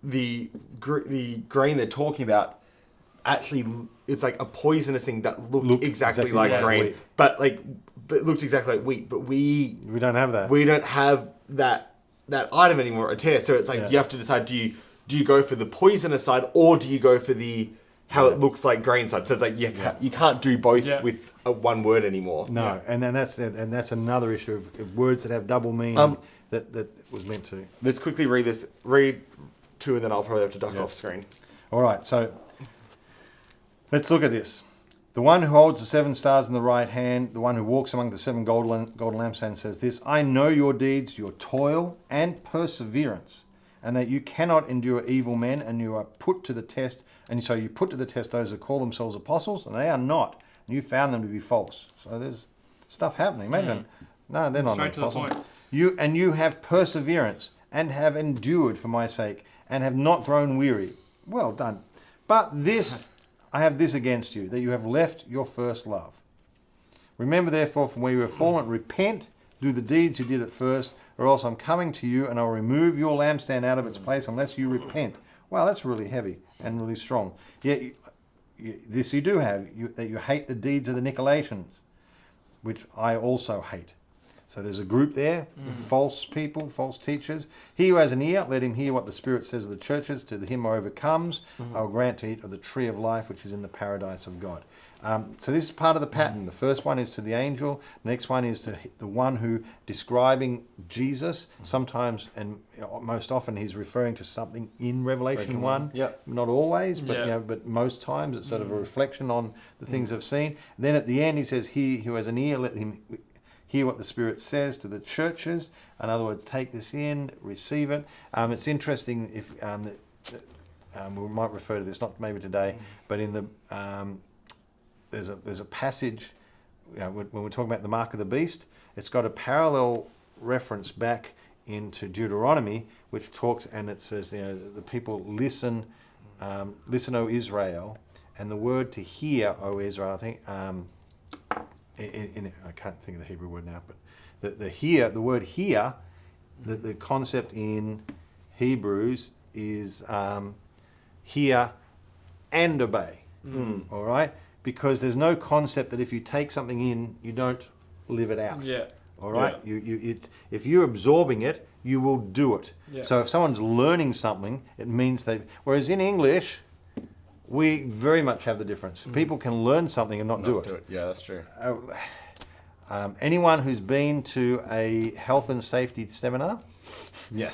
the grain they're talking about actually it's like a poisonous thing that looked exactly like grain, wheat. but looked exactly like wheat. But we don't have that. We don't have that item anymore, a tear. So it's like you have to decide: do you go for the poisonous side or do you go for the how it looks like green side. So it's like you can't do both with one word anymore. No, and then that's another issue of words that have double meaning that was meant to. Let's quickly read 2, and then I'll probably have to duck off screen. All right, so let's look at this. The one who holds the 7 stars in the right hand, the one who walks among the 7 golden lampstands says this: I know your deeds, your toil and perseverance, and that you cannot endure evil men, and you are put to the test. And so you put to the test those who call themselves apostles, and they are not. And you found them to be false. So there's stuff happening. Maybe no, they're not apostles. You have perseverance and have endured for my sake, and have not grown weary. Well done. But this I have this against you, that you have left your first love. Remember therefore from where you have fallen, repent, do the deeds you did at first, or else I'm coming to you and I'll remove your lampstand out of its place unless you repent. Wow, that's really heavy and really strong. Yet this you do have, that you hate the deeds of the Nicolaitans, which I also hate. So there's a group there, false people, false teachers. He who has an ear, let him hear what the Spirit says of the churches. To him who overcomes, I will grant to eat of the tree of life, which is in the paradise of God. So this is part of the pattern. The first one is to the angel. The next one is to the one who describing Jesus. Sometimes and most often he's referring to something in Revelation 1. Yep. Not always, but but most times it's sort of a reflection on the things I've seen. And then at the end he says, he who has an ear, let him hear what the Spirit says to the churches. In other words, take this in, receive it. It's interesting if we might refer to this, not maybe today, but in the there's a passage, when we're talking about the mark of the beast, it's got a parallel reference back into Deuteronomy, which talks, and it says, the people listen, O Israel, and the word to hear, O Israel, I think, I can't think of the Hebrew word now, but the word hear, the concept in Hebrews is hear and obey. All right? Because there's no concept that if you take something in, you don't live it out. Yeah. All right? Yeah. If you're absorbing it, you will do it. Yeah. So if someone's learning something, it means whereas in English, we very much have the difference. People can learn something and not do it. Yeah, that's true. Anyone who's been to a health and safety seminar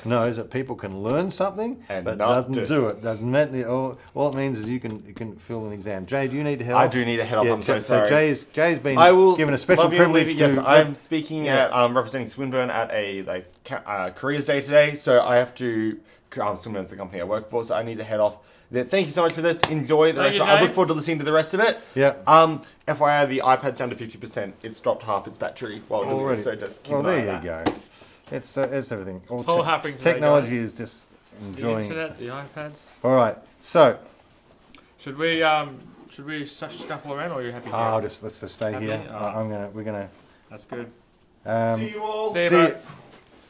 knows that people can learn something but doesn't do it. Doesn't mean all it means is you can fill an exam. Jay, do you need help? I do need help. I'm so sorry. So Jay's been given a special privilege. Yes, I'm speaking at representing Swinburne at a careers day today. So I have to. Swinburne's the company I work for, so I need to head off. Thank you so much for this. Enjoy the rest of it. I look forward to listening to the rest of it. Yeah. FYI, the iPad's down to 50%. It's dropped half its battery while doing this, so just keep an eye on that. There you go. It's everything. It's all happening today, technology guys. is just enjoying the internet, the iPads. All right. So, should we scuffle around, or are you happy here? let's just stay here. We're gonna. That's good. See you all. See you.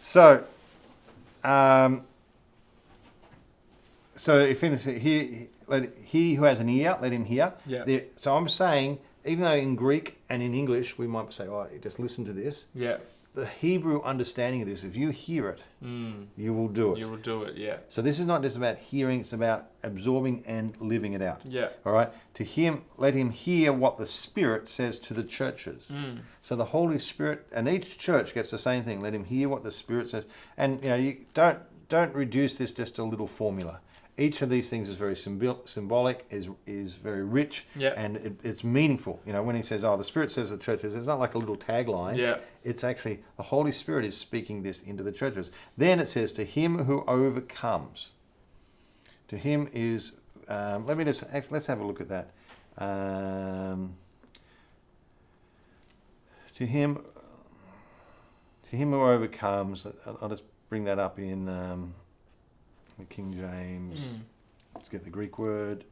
So, so if he who has an ear, let him hear. Yeah. So I'm saying, even though in Greek and in English we might say, just listen to this. Yeah. The Hebrew understanding of this, if you hear it, you will do it. You will do it, yeah. So this is not just about hearing, it's about absorbing and living it out. Yeah. All right? To him, let him hear what the Spirit says to the churches. So the Holy Spirit, and each church gets the same thing. Let him hear what the Spirit says. And you don't reduce this just to a little formula. Each of these things is very symbolic, is very rich, and it's meaningful. When he says, the Spirit says to the churches, it's not like a little tagline. Yeah. It's actually, the Holy Spirit is speaking this into the churches. Then it says, to him who overcomes. To him is, let's have a look at that. To him who overcomes, I'll just bring that up in... the King James. Let's get the Greek word,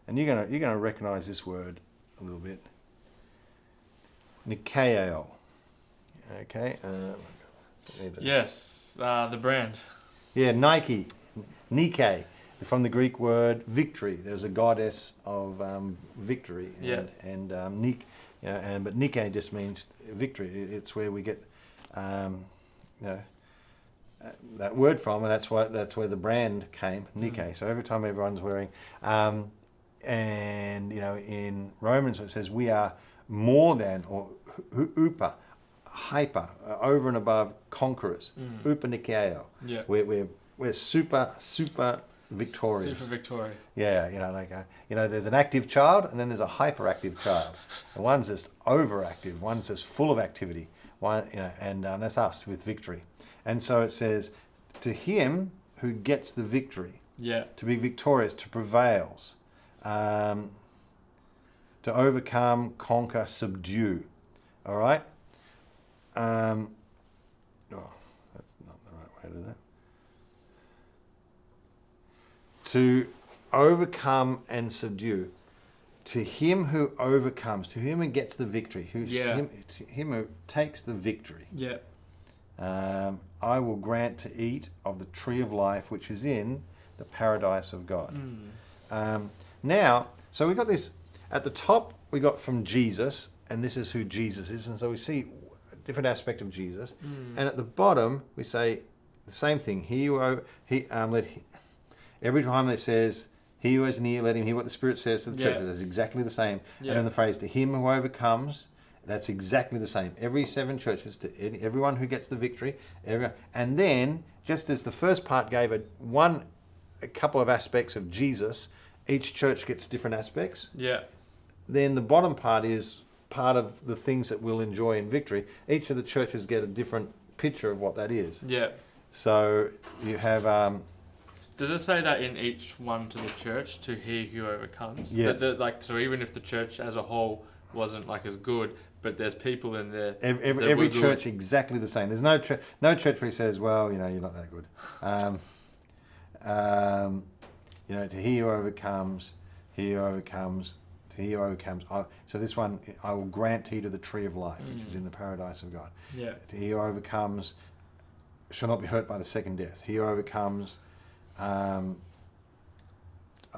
and you're gonna recognize this word a little bit. Nikao. Okay. Yes, the brand. Yeah, Nike, from the Greek word victory. There's a goddess of victory. Yes. And but Nike just means victory. It's where we get that word from, and that's where the brand came, Nike. So every time everyone's wearing, And, in Romans it says we are more than, or upa, hyper, over and above conquerors. Upa nikeo. Yeah. We're super victorious. Super victorious. Yeah, there's an active child and then there's a hyperactive child. And one's just overactive, one's just full of activity. And that's us with victory. And so it says, to him who gets the victory, to be victorious, to prevails, to overcome, conquer, subdue. All right? That's not the right way to do that. To overcome and subdue. To him who overcomes, to him who gets the victory, to him who takes the victory. Yeah. I will grant to eat of the tree of life, which is in the paradise of God. Now, so we got this at the top. We got from Jesus, and this is who Jesus is, and so we see a different aspect of Jesus. And at the bottom, we say the same thing. Every time it says, "He who has an ear, let him hear what the Spirit says to the churches." It's exactly the same. And then the phrase, "To him who overcomes," that's exactly the same. Every 7 churches, to everyone who gets the victory. And then, just as the first part gave a couple of aspects of Jesus, each church gets different aspects. Yeah. Then the bottom part is part of the things that we'll enjoy in victory. Each of the churches get a different picture of what that is. Yeah. So you have... Does it say that in each one to the church, to he who overcomes? Yes. So even if the church as a whole wasn't as good, but there's people in there. Every church good. Exactly the same. There's no church where he says, "Well, you're not that good." To he who overcomes, to he who overcomes. So this one, I will grant to you to the tree of life, which is in the paradise of God. Yeah. To he who overcomes shall not be hurt by the second death. He who overcomes.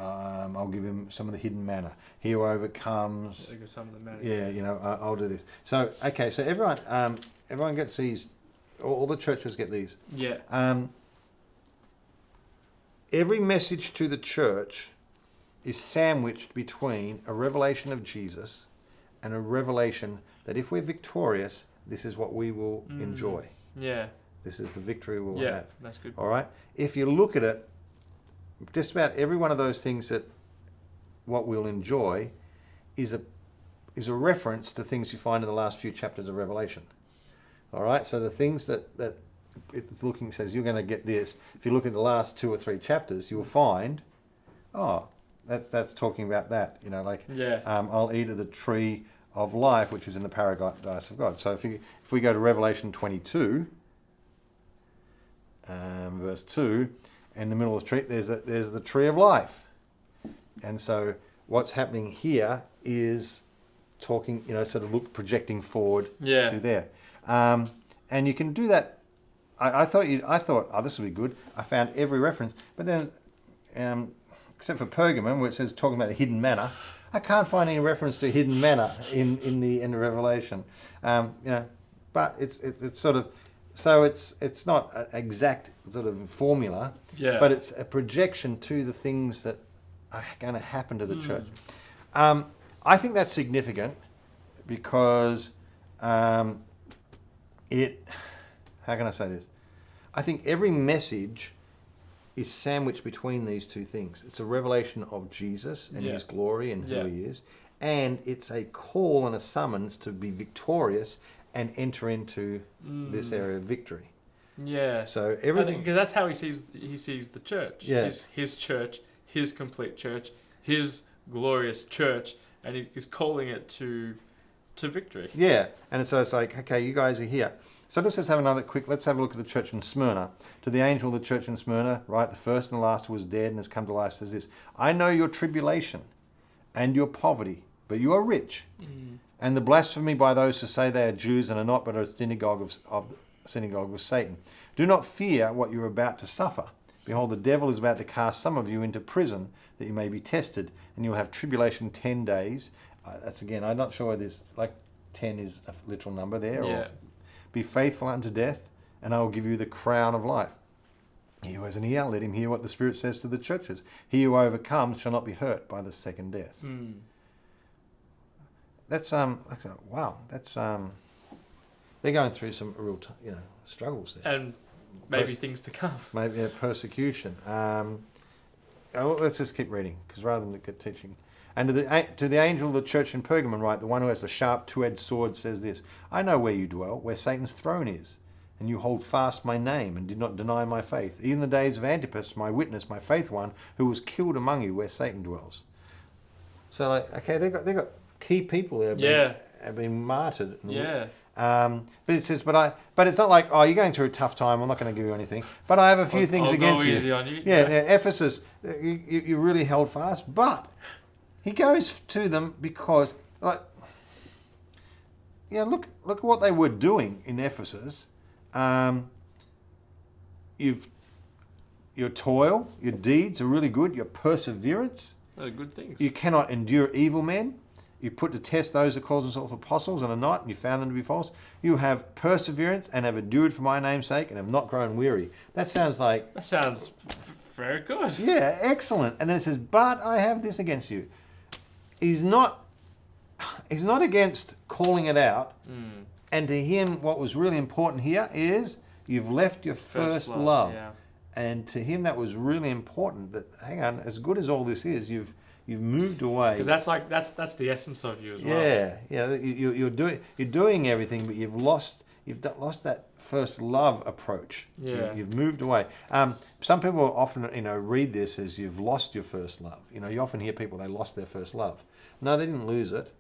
I'll give him some of the hidden manna. He who overcomes. Some of the manna. Yeah, I'll do this. So okay, so everyone gets these. All the churches get these. Yeah. Every message to the church is sandwiched between a revelation of Jesus and a revelation that if we're victorious, this is what we will enjoy. Yeah. This is the victory we'll have. Yeah, that's good. All right. If you look at it, just about every one of those things that what we'll enjoy is a reference to things you find in the last few chapters of Revelation. All right. So the things that it's looking says you're going to get this. If you look at the last 2 or 3 chapters, you'll find, that's talking about that. I'll eat of the tree of life, which is in the paradise of God. So if we go to Revelation 22. Verse 2, in the middle of the tree, there's the tree of life. And so what's happening here is talking, projecting forward to there. And you can do that. I thought, this will be good. I found every reference, but then, except for Pergamum, where it says talking about the hidden manna, I can't find any reference to hidden manna in the end of Revelation. But it's sort of. So it's not an exact sort of formula, but it's a projection to the things that are going to happen to the church. I think that's significant because how can I say this? I think every message is sandwiched between these two things. It's a revelation of Jesus and his glory and who he is, and it's a call and a summons to be victorious and enter into this area of victory. Yeah. So everything, because that's how he sees the church. Yeah. His church, his complete church, his glorious church, and he's calling it to victory. Yeah. And so it's like, okay, you guys are here. So let's have let's have a look at the church in Smyrna. To the angel of the church in Smyrna, right, the first and the last who was dead and has come to life, says this: I know your tribulation and your poverty, but you are rich. And the blasphemy by those who say they are Jews and are not, but are a synagogue of Satan. Do not fear what you are about to suffer. Behold, the devil is about to cast some of you into prison, that you may be tested, and you will have tribulation 10 days. That's again, I'm not sure whether this, 10 is a literal number there. Yeah. Or be faithful unto death, and I will give you the crown of life. He who has an ear, let him hear what the Spirit says to the churches. He who overcomes shall not be hurt by the second death. That's wow. That's they're going through some real struggles there, and maybe things to come. Maybe persecution. Let's just keep reading, because rather than get teaching. And to the angel of the church in Pergamon write, the one who has the sharp two-edged sword says this: I know where you dwell, where Satan's throne is, and you hold fast my name and did not deny my faith, even the days of Antipas, my witness, my faithful one, who was killed among you where Satan dwells. So, they got key people there have been martyred. But it says, but it's not like, oh, you're going through a tough time, I'm not going to give you anything. But I have a few things against you. Easy on you. Ephesus, you really held fast. But he goes to them because, look at what they were doing in Ephesus. Your toil, your deeds are really good. Your perseverance. Those are good things. You cannot endure evil men. You put to test those that call themselves apostles and are not, and you found them to be false. You have perseverance and have endured for my name's sake and have not grown weary. That sounds very good. Yeah, excellent. And then it says, but I have this against you. He's not against calling it out. And to him, what was really important here is you've left your first love. Yeah. And to him, that was really important. That, hang on, as good as all this is, you've moved away. Because that's the essence of you as well. Yeah. You're doing everything, but you've lost that first love approach. Yeah. You've moved away. Some people often read this as you've lost your first love. You often hear people, they lost their first love. No, they didn't lose it.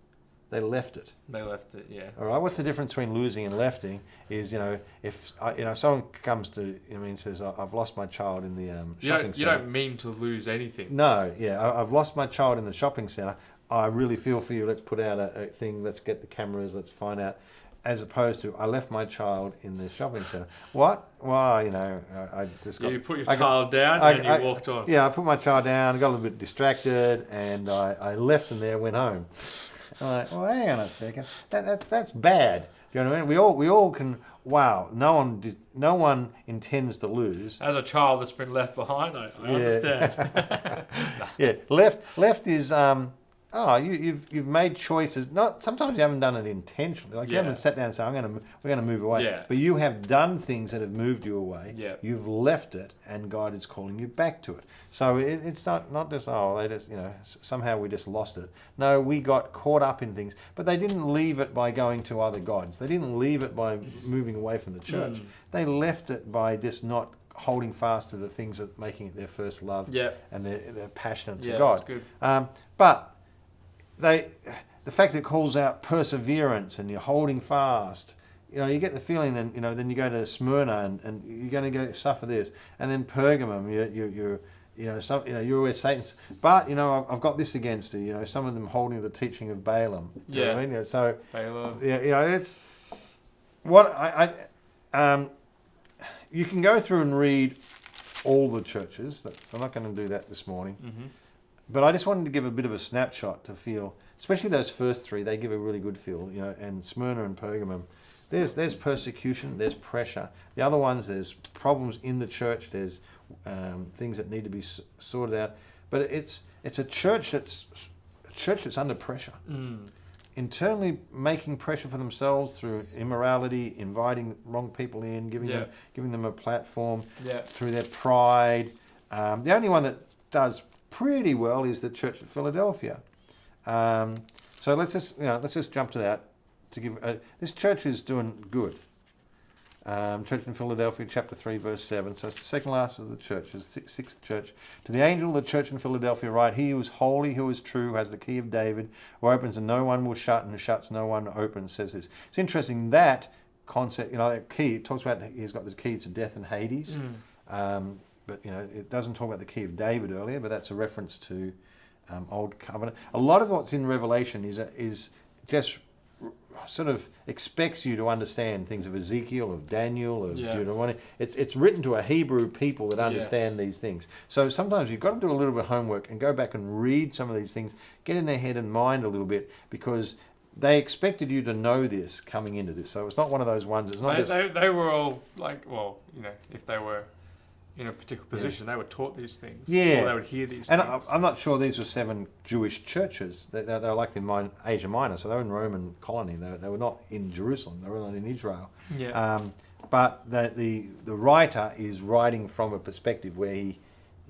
They left it. They left it, yeah. All right. What's the difference between losing and lefting? Is if someone comes to and says, "I've lost my child in the shopping centre." You don't mean to lose anything. No. Yeah. I've lost my child in the shopping centre. I really feel for you. Let's put out a thing. Let's get the cameras. Let's find out. As opposed to, I left my child in the shopping centre. What? Well, I just got... You put your child down and you walked on. Yeah, I put my child down, got a little bit distracted, and I left them there, went home. I'm like, well, hang on a second. That's bad. Do you know what I mean? We all can... Wow, no one intends to lose. As a child that's been left behind, I understand. Yeah, left is... you've made choices. Not sometimes you haven't done it intentionally. Like you haven't sat down and said, we're gonna move away. Yeah. But you have done things that have moved you away. Yeah. You've left it, and God is calling you back to it. So it's not just they just somehow we just lost it. No, we got caught up in things, but they didn't leave it by going to other gods. They didn't leave it by moving away from the church. They left it by just not holding fast to the things that making it their first love. Yeah. And they're passionate to yeah, God. That's good. But the fact that it calls out perseverance and you're holding fast, you get the feeling then you go to Smyrna and you're going to go suffer this, and then Pergamum, you're where Satan's. But I've got this against you. Some of them holding the teaching of Balaam. You know what I mean? So Balaam. it's what you can go through and read all the churches. So I'm not going to do that this morning. Mm-hmm. But I just wanted to give a bit of a snapshot to feel, especially those first three, they give a really good feel, and Smyrna and Pergamum. There's persecution, there's pressure. The other ones, there's problems in the church, there's things that need to be sorted out. But it's a church that's under pressure. Internally making pressure for themselves through immorality, inviting wrong people in, giving them a platform, through their pride. The only one that does pretty well is the church at Philadelphia. So let's just jump to that. To give this church is doing good. Church in Philadelphia, chapter 3, verse 7. So it's the second last of the churches, sixth church. To the angel of the church in Philadelphia write, he who is holy, who is true, has the key of David, who opens and no one will shut, and who shuts no one opens, says this. It's interesting, that concept, that key, it talks about he's got the keys to death and Hades. But it doesn't talk about the key of David earlier, but that's a reference to Old Covenant. A lot of what's in Revelation is just sort of expects you to understand things of Ezekiel, of Daniel, of Deuteronomy. It's written to a Hebrew people that understand these things. So sometimes you've got to do a little bit of homework and go back and read some of these things, get in their head and mind a little bit, because they expected you to know this coming into this. So it's not one of those ones. It's not. They were all like, if they were in a particular position, they were taught these things. Yeah. Or they would hear these And things. I'm not sure these were 7 Jewish churches. They were like in Asia Minor, so they were in Roman colony. They were not in Jerusalem. They were not in Israel. Yeah. But the writer is writing from a perspective where he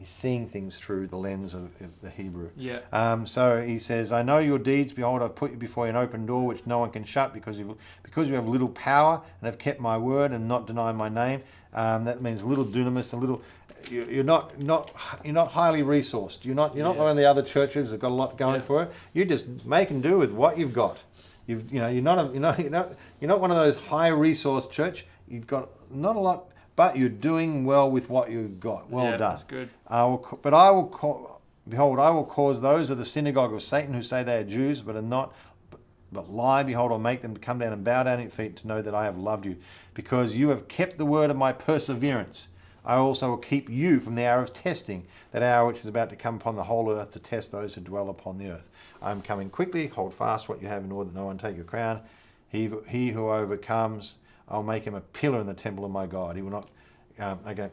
is seeing things through the lens of the Hebrew. Yeah. So he says, I know your deeds. Behold, I've put you before an open door which no one can shut because you have little power and have kept my word and not denied my name. That means little dunamis, a little. You're not highly resourced. You're not one of the other churches that have got a lot going for it. You just make and do with what you've got. You're not one of those high resource church. You've got not a lot, but you're doing well with what you've got. Well done. That's good. Behold, I will cause those of the synagogue of Satan who say they are Jews but are not, but lie. Behold, I'll make them to come down and bow down at your feet to know that I have loved you, because you have kept the word of my perseverance. I also will keep you from the hour of testing, that hour which is about to come upon the whole earth to test those who dwell upon the earth. I am coming quickly. Hold fast what you have in order that no one take your crown. He who overcomes, I'll make him a pillar in the temple of my God. He will not. Okay.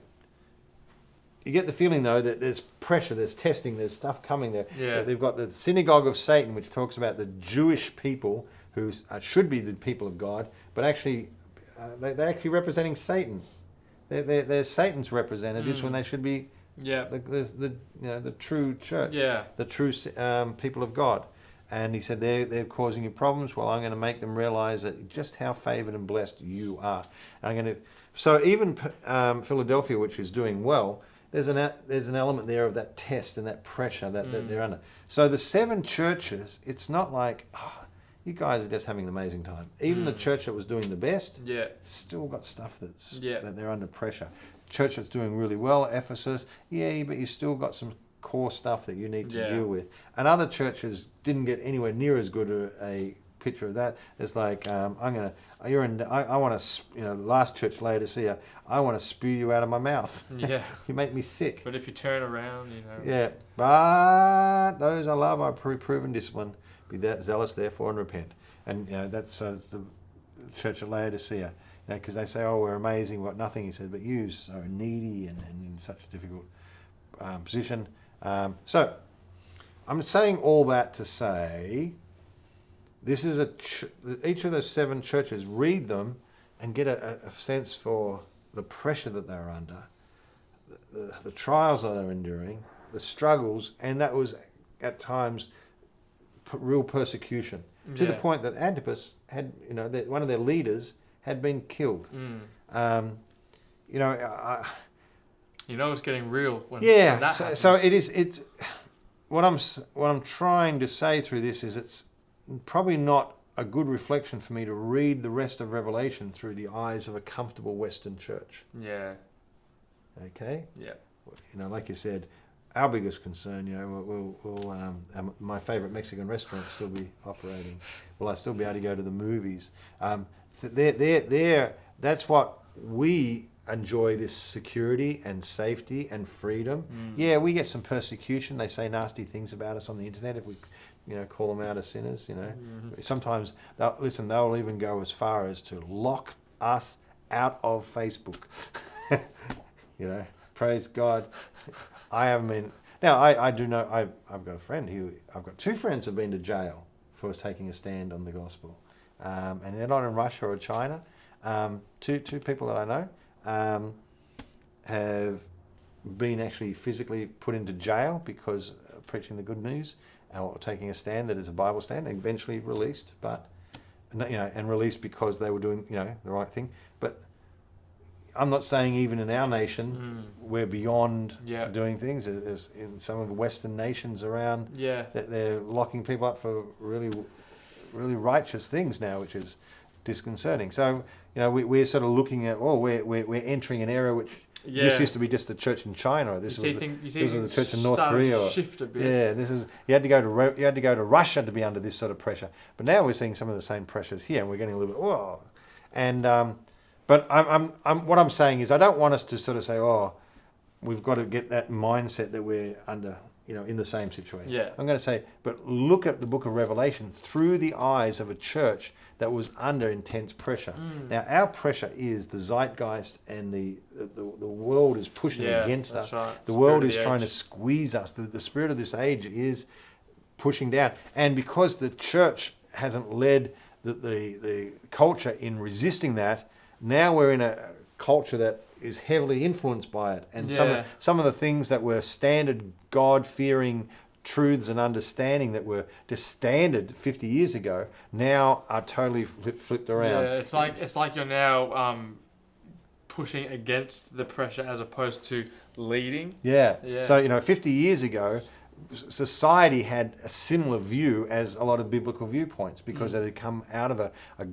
You get the feeling though that there's pressure, there's testing, there's stuff coming there. Yeah. They've got the synagogue of Satan, which talks about the Jewish people who should be the people of God, but actually they're actually representing Satan. They're Satan's representatives when they should be the true church, the true people of God. And he said they're causing you problems. Well, I'm going to make them realize that just how favored and blessed you are. And I'm going to. So even Philadelphia, which is doing well, there's an element there of that test and that pressure that they're under. So the 7 churches, it's not like you guys are just having an amazing time. Even the church that was doing the best, still got stuff that they're under pressure. Church that's doing really well, Ephesus, but you still got some core stuff that you need to deal with. And other churches didn't get anywhere near as good a picture of that. It's like I want to, last church, Laodicea, I want to spew you out of my mouth. Yeah. You make me sick. But if you turn around, Yeah. But those I love, I reprove and discipline. Be that zealous, therefore, and repent. And that's the church of Laodicea. Because they say, oh, we're amazing, what nothing. He said, but you are needy and in such a difficult position. So I'm saying all that to say, this is each of those 7 churches, read them and get a sense for the pressure that they're under, the trials that they're enduring, the struggles, and that was at times real persecution to the point that Antipas had, one of their leaders had been killed. It's getting real. When that happens. So it's what I'm trying to say through this is it's probably not a good reflection for me to read the rest of Revelation through the eyes of a comfortable Western church. Yeah. Okay. Yeah. Like you said, our biggest concern, will my favourite Mexican restaurant still be operating? Will I still be able to go to the movies? That's what we enjoy, this security and safety and freedom. Yeah, we get some persecution. They say nasty things about us on the internet if we, call them out as sinners. Sometimes they'll even go as far as to lock us out of Facebook. Praise God. I haven't been. Now I do know. I've got a friend I've got 2 friends who've been to jail for taking a stand on the gospel, and they're not in Russia or China. Two people that I know have been actually physically put into jail because preaching the good news or taking a stand that is a Bible stand, and eventually released, and released because they were doing the right thing. But I'm not saying even in our nation we're beyond doing things. As in some of the Western nations around, that they're locking people up for really, really righteous things now, which is disconcerting. So we're sort of looking at we're entering an era which this used to be just the church in China, or this was the church in North Korea. To shift a bit. Yeah, you had to go to Russia to be under this sort of pressure. But now we're seeing some of the same pressures here, and we're getting a little bit and but what I'm saying is I don't want us to sort of say we've got to get that mindset that we're under in the same situation. Yeah. I'm going to say, but look at the book of Revelation through the eyes of a church that was under intense pressure. Now, our pressure is the zeitgeist, and the world is pushing against us. Right. The world is trying to squeeze us. The spirit of this age is pushing down. And because the church hasn't led the culture in resisting that, now we're in a culture that is heavily influenced by it, and some of the things that were standard God-fearing truths and understanding that were just standard 50 years ago now are totally flipped around. Yeah, it's like you're now pushing against the pressure as opposed to leading. Yeah. So 50 years ago, society had a similar view as a lot of biblical viewpoints, because it had come out of a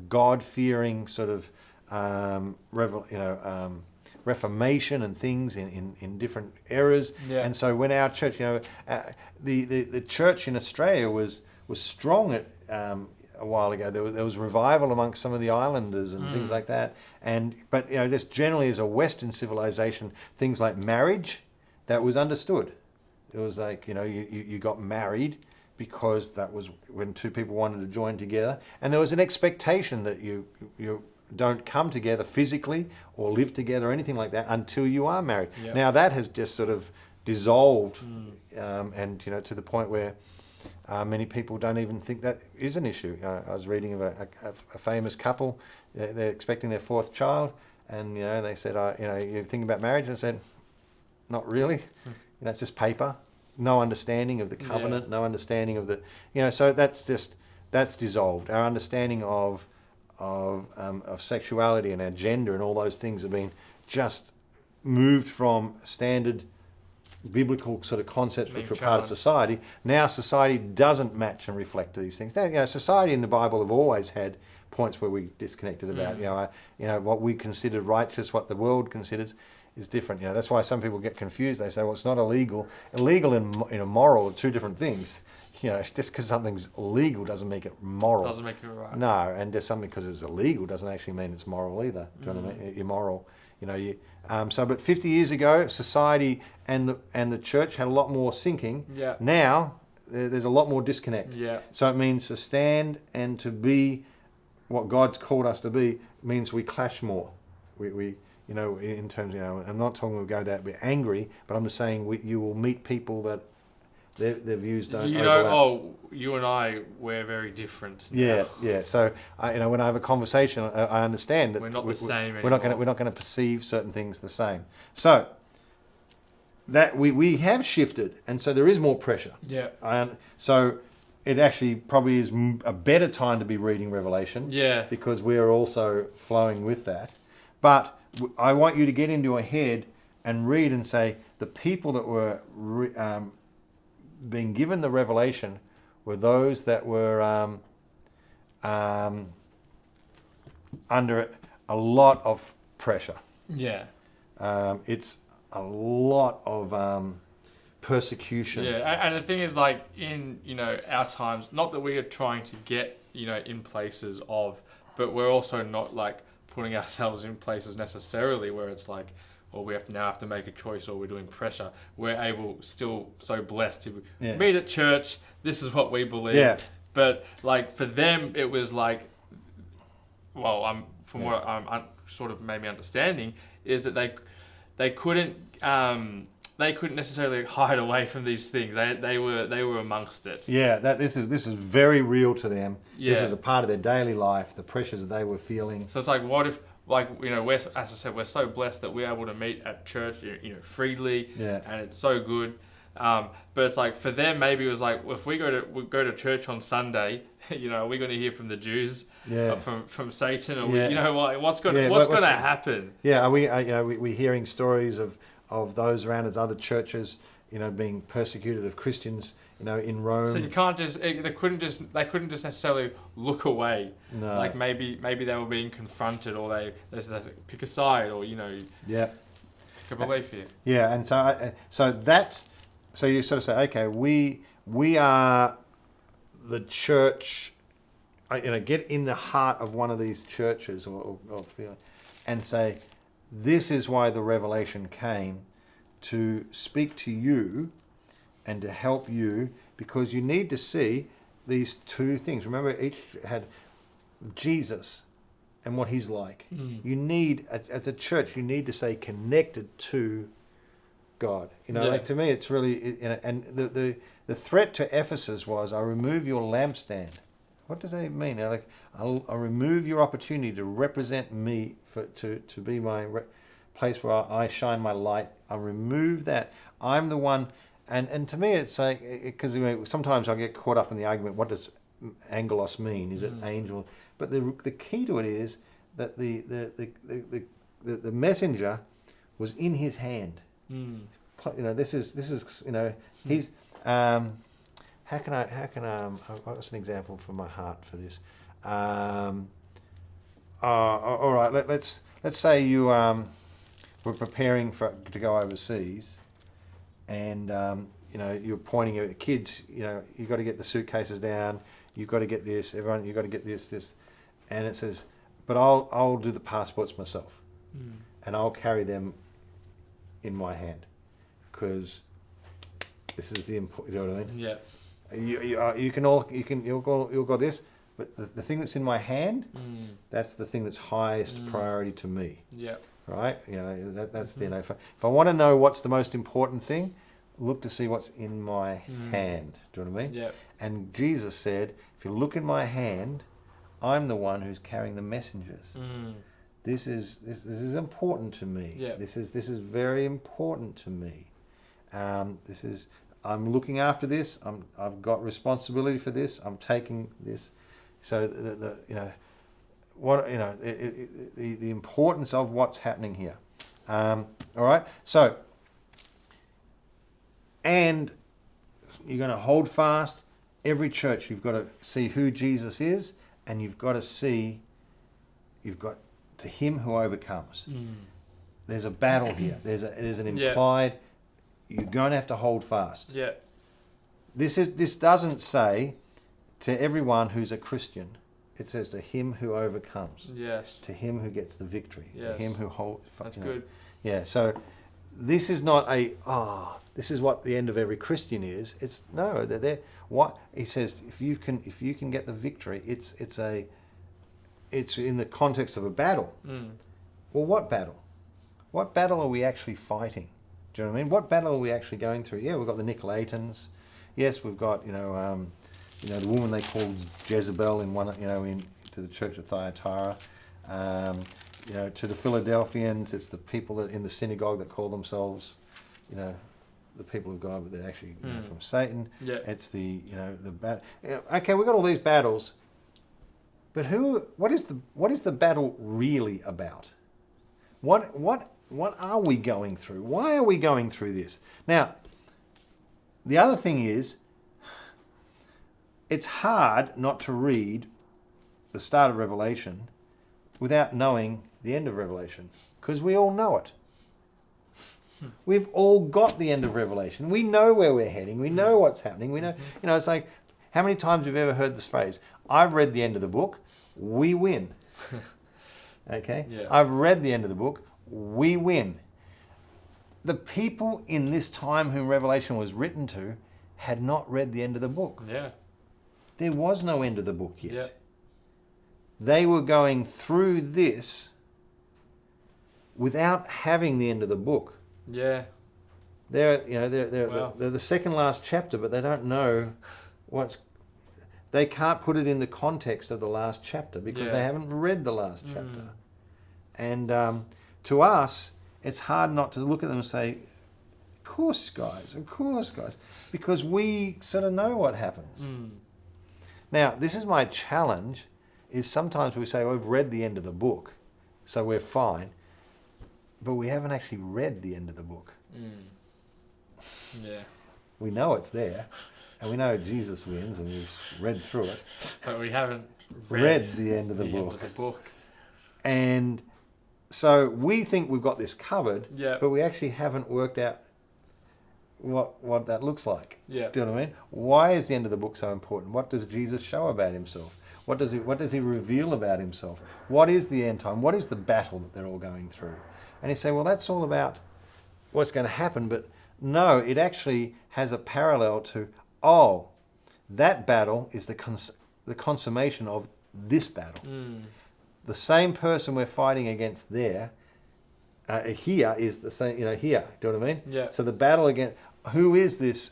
God-fearing sort of reformation and things in different eras. And so when our church, the church in Australia was strong at a while ago. There was revival amongst some of the islanders and things like that. But just generally as a Western civilization, things like marriage, that was understood. It was like, you got married because that was when two people wanted to join together, and there was an expectation that you don't come together physically or live together or anything like that until you are married. Yep. Now that has just sort of dissolved, and to the point where many people don't even think that is an issue. I was reading of a famous couple. They're expecting their fourth child, and they said, "You're thinking about marriage?" And I said, "Not really. It's just paper. No understanding of the covenant. No understanding of the So that's dissolved. Our understanding of sexuality and our gender and all those things have been just moved from standard biblical sort of concepts which were part of society. Now society doesn't match and reflect to these things. Society and the Bible have always had points where we disconnected about what we considered righteous, what the world considers is different. That's why some people get confused. They say, well, it's not illegal. Illegal and moral are two different things. Just because something's illegal doesn't make it moral. Doesn't make it right. No, and just something because it's illegal doesn't actually mean it's moral either. Do you know what I mean? Immoral. But 50 years ago, society and the church had a lot more syncing. Yeah. Now there's a lot more disconnect. Yeah. So it means to stand and to be what God's called us to be means we clash more. We in terms, I'm not talking we'll go that we're angry, but I'm just saying you will meet people that their views don't overlap. You and I, we're very different now. Yeah. So when I have a conversation, I understand that we're not the same anymore. We're not going to perceive certain things the same. So that we have shifted, and so there is more pressure. Yeah. So it actually probably is a better time to be reading Revelation. Yeah. Because we are also flowing with that. But I want you to get into a head and read and say the people that were being given the revelation were those that were under a lot of pressure. Yeah. It's a lot of persecution. Yeah, and the thing is, like, in our times, not that we are trying to get in places of, but we're also not like putting ourselves in places necessarily where it's like, or we have to make a choice, or we're doing pressure. We're still so blessed to meet at church. This is what we believe. Yeah. But like for them, it was like, well, what I'm sort of maybe understanding is that they couldn't necessarily hide away from these things. They were amongst it. Yeah, this is very real to them. Yeah. This is a part of their daily life, the pressures that they were feeling. So it's like, what if, we're, as I said, we're so blessed that we're able to meet at church, freely, and it's so good. But it's like for them, maybe it was like, well, if we go to church on Sunday, are we going to hear from the Jews, from Satan, or what's going to happen? Yeah, are we hearing stories of those around as other churches, being persecuted of Christians, in Rome. So you can't they couldn't just necessarily look away. No. Like maybe they were being confronted, or they pick a side, or Yeah. Pick a belief here. Yeah, and so you sort of say, okay, we are the church. Get in the heart of one of these churches, or and say, this is why the revelation came, to speak to you and to help you, because you need to see these two things. Remember, each had Jesus and what he's like. You need, as a church, you need to stay connected to God. You know, like to me, it's really, and the threat to Ephesus was, I'll remove your lampstand. What does that mean? Like, I'll remove your opportunity to represent me, to be my place where I shine my light. I'll remove that. I'm the one. And to me, it's like, because sometimes I get caught up in the argument, what does angelos mean? Is it angel? But the key to it is that the messenger was in his hand. You know, this is you know, he's how can I what's an example from my heart for this? All right, let's say you were preparing to go overseas, and you know, you're pointing at the kids. You know, you've got to get the suitcases down. You've got to get this. Everyone, you've got to get this, and it says, but I'll do the passports myself, and I'll carry them in my hand, because this is the important. You know what I mean? Yeah. You'll go this, but the thing that's in my hand, that's the thing that's highest priority to me. Yeah. Right? You know, that's the, you know, if I want to know what's the most important thing, look to see what's in my hand. Do you know what I mean? Yeah. And Jesus said, if you look in my hand, I'm the one who's carrying the messengers. This is important to me. Yeah. This is very important to me. I'm looking after this. I've got responsibility for this. I'm taking this. So you know, what, you know, the importance of what's happening here. All right. So, and you're going to hold fast. Every church, you've got to see who Jesus is, and you've got to him who overcomes. There's a battle here. There's an implied. You're going to have to hold fast. Yeah. This doesn't say to everyone who's a Christian. It says to him who overcomes. Yes. To him who gets the victory. Yes. To him who holds. That's good. Yeah. So this is not this is what the end of every Christian is. It's no. They're what he says. If you can get the victory, it's in the context of a battle. Well, what battle? What battle are we actually fighting? Do you know what I mean? What battle are we actually going through? Yeah, we've got the Nicolaitans. Yes, we've got the woman they called Jezebel to the church of Thyatira. To the Philadelphians, it's the people that in the synagogue that call themselves, the people of God, but they're actually from Satan. Yeah. It's the battle. Okay, we've got all these battles, but what is the battle really about? What are we going through? Why are we going through this? Now, the other thing is, it's hard not to read the start of Revelation without knowing the end of Revelation, because we all know it. We've all got the end of Revelation. We know where we're heading. We know what's happening. We know, it's like, how many times have you ever heard this phrase? I've read the end of the book, we win. Okay? Yeah. I've read the end of the book, we win. The people in this time whom Revelation was written to had not read the end of the book. Yeah. There was no end of the book yet. Yeah. They were going through this without having the end of the book. Yeah. They're Wow. the second last chapter, but they don't know they can't put it in the context of the last chapter because they haven't read the last chapter. And to us, it's hard not to look at them and say, of course, guys, because we sort of know what happens. Now, this is my challenge, is sometimes we say, we've read the end of the book, so we're fine, but we haven't actually read the end of the book. Yeah. We know it's there, and we know Jesus wins, and we've read through it. But we haven't read the end of the book. End of the book. And so we think we've got this covered, but we actually haven't worked out what that looks like. Yeah. Do you know what I mean? Why is the end of the book so important? What does Jesus show about himself? What does he reveal about himself? What is the end time? What is the battle that they're all going through? And you say, well, that's all about what's going to happen, but No, it actually has a parallel to, that battle is the consummation of this battle. The same person we're fighting against there, here is the same, here. Do you know what I mean? Yeah. So the battle against, who is this,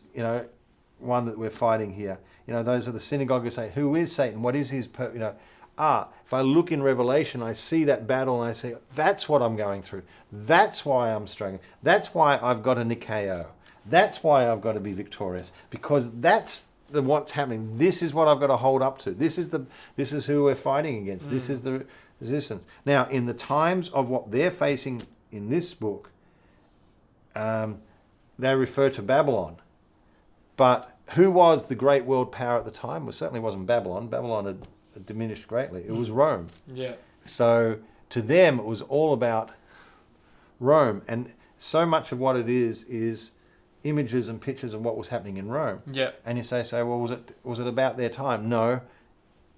one that we're fighting here? Those are the synagogue who say, who is Satan? What is his, if I look in Revelation, I see that battle and I say, that's what I'm going through. That's why I'm struggling. That's why I've got a Nikao. That's why I've got to be victorious, because that's what's happening. This is what I've got to hold up to. This is who we're fighting against. This is the resistance. Now, in the times of what they're facing in this book, they refer to Babylon. But who was the great world power at the time? Well, certainly wasn't Babylon. Babylon had diminished greatly. It was Rome. Yeah. So to them, it was all about Rome, and so much of what it is images and pictures of what was happening in Rome. Yeah. And you say, well, was it about their time? No.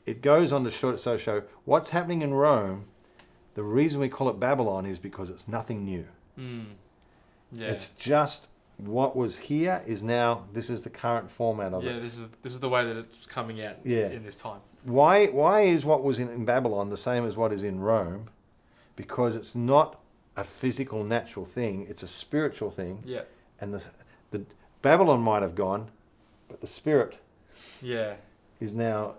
It goes on to show what's happening in Rome. The reason we call it Babylon is because it's nothing new. Yeah. It's just what was here is now. This is the current format of it. Yeah. This is the way that it's coming out. In this time. Why is what was in Babylon the same as what is in Rome? Because it's not a physical, natural thing. It's a spiritual thing. Yeah. And the Babylon might have gone, but the spirit is now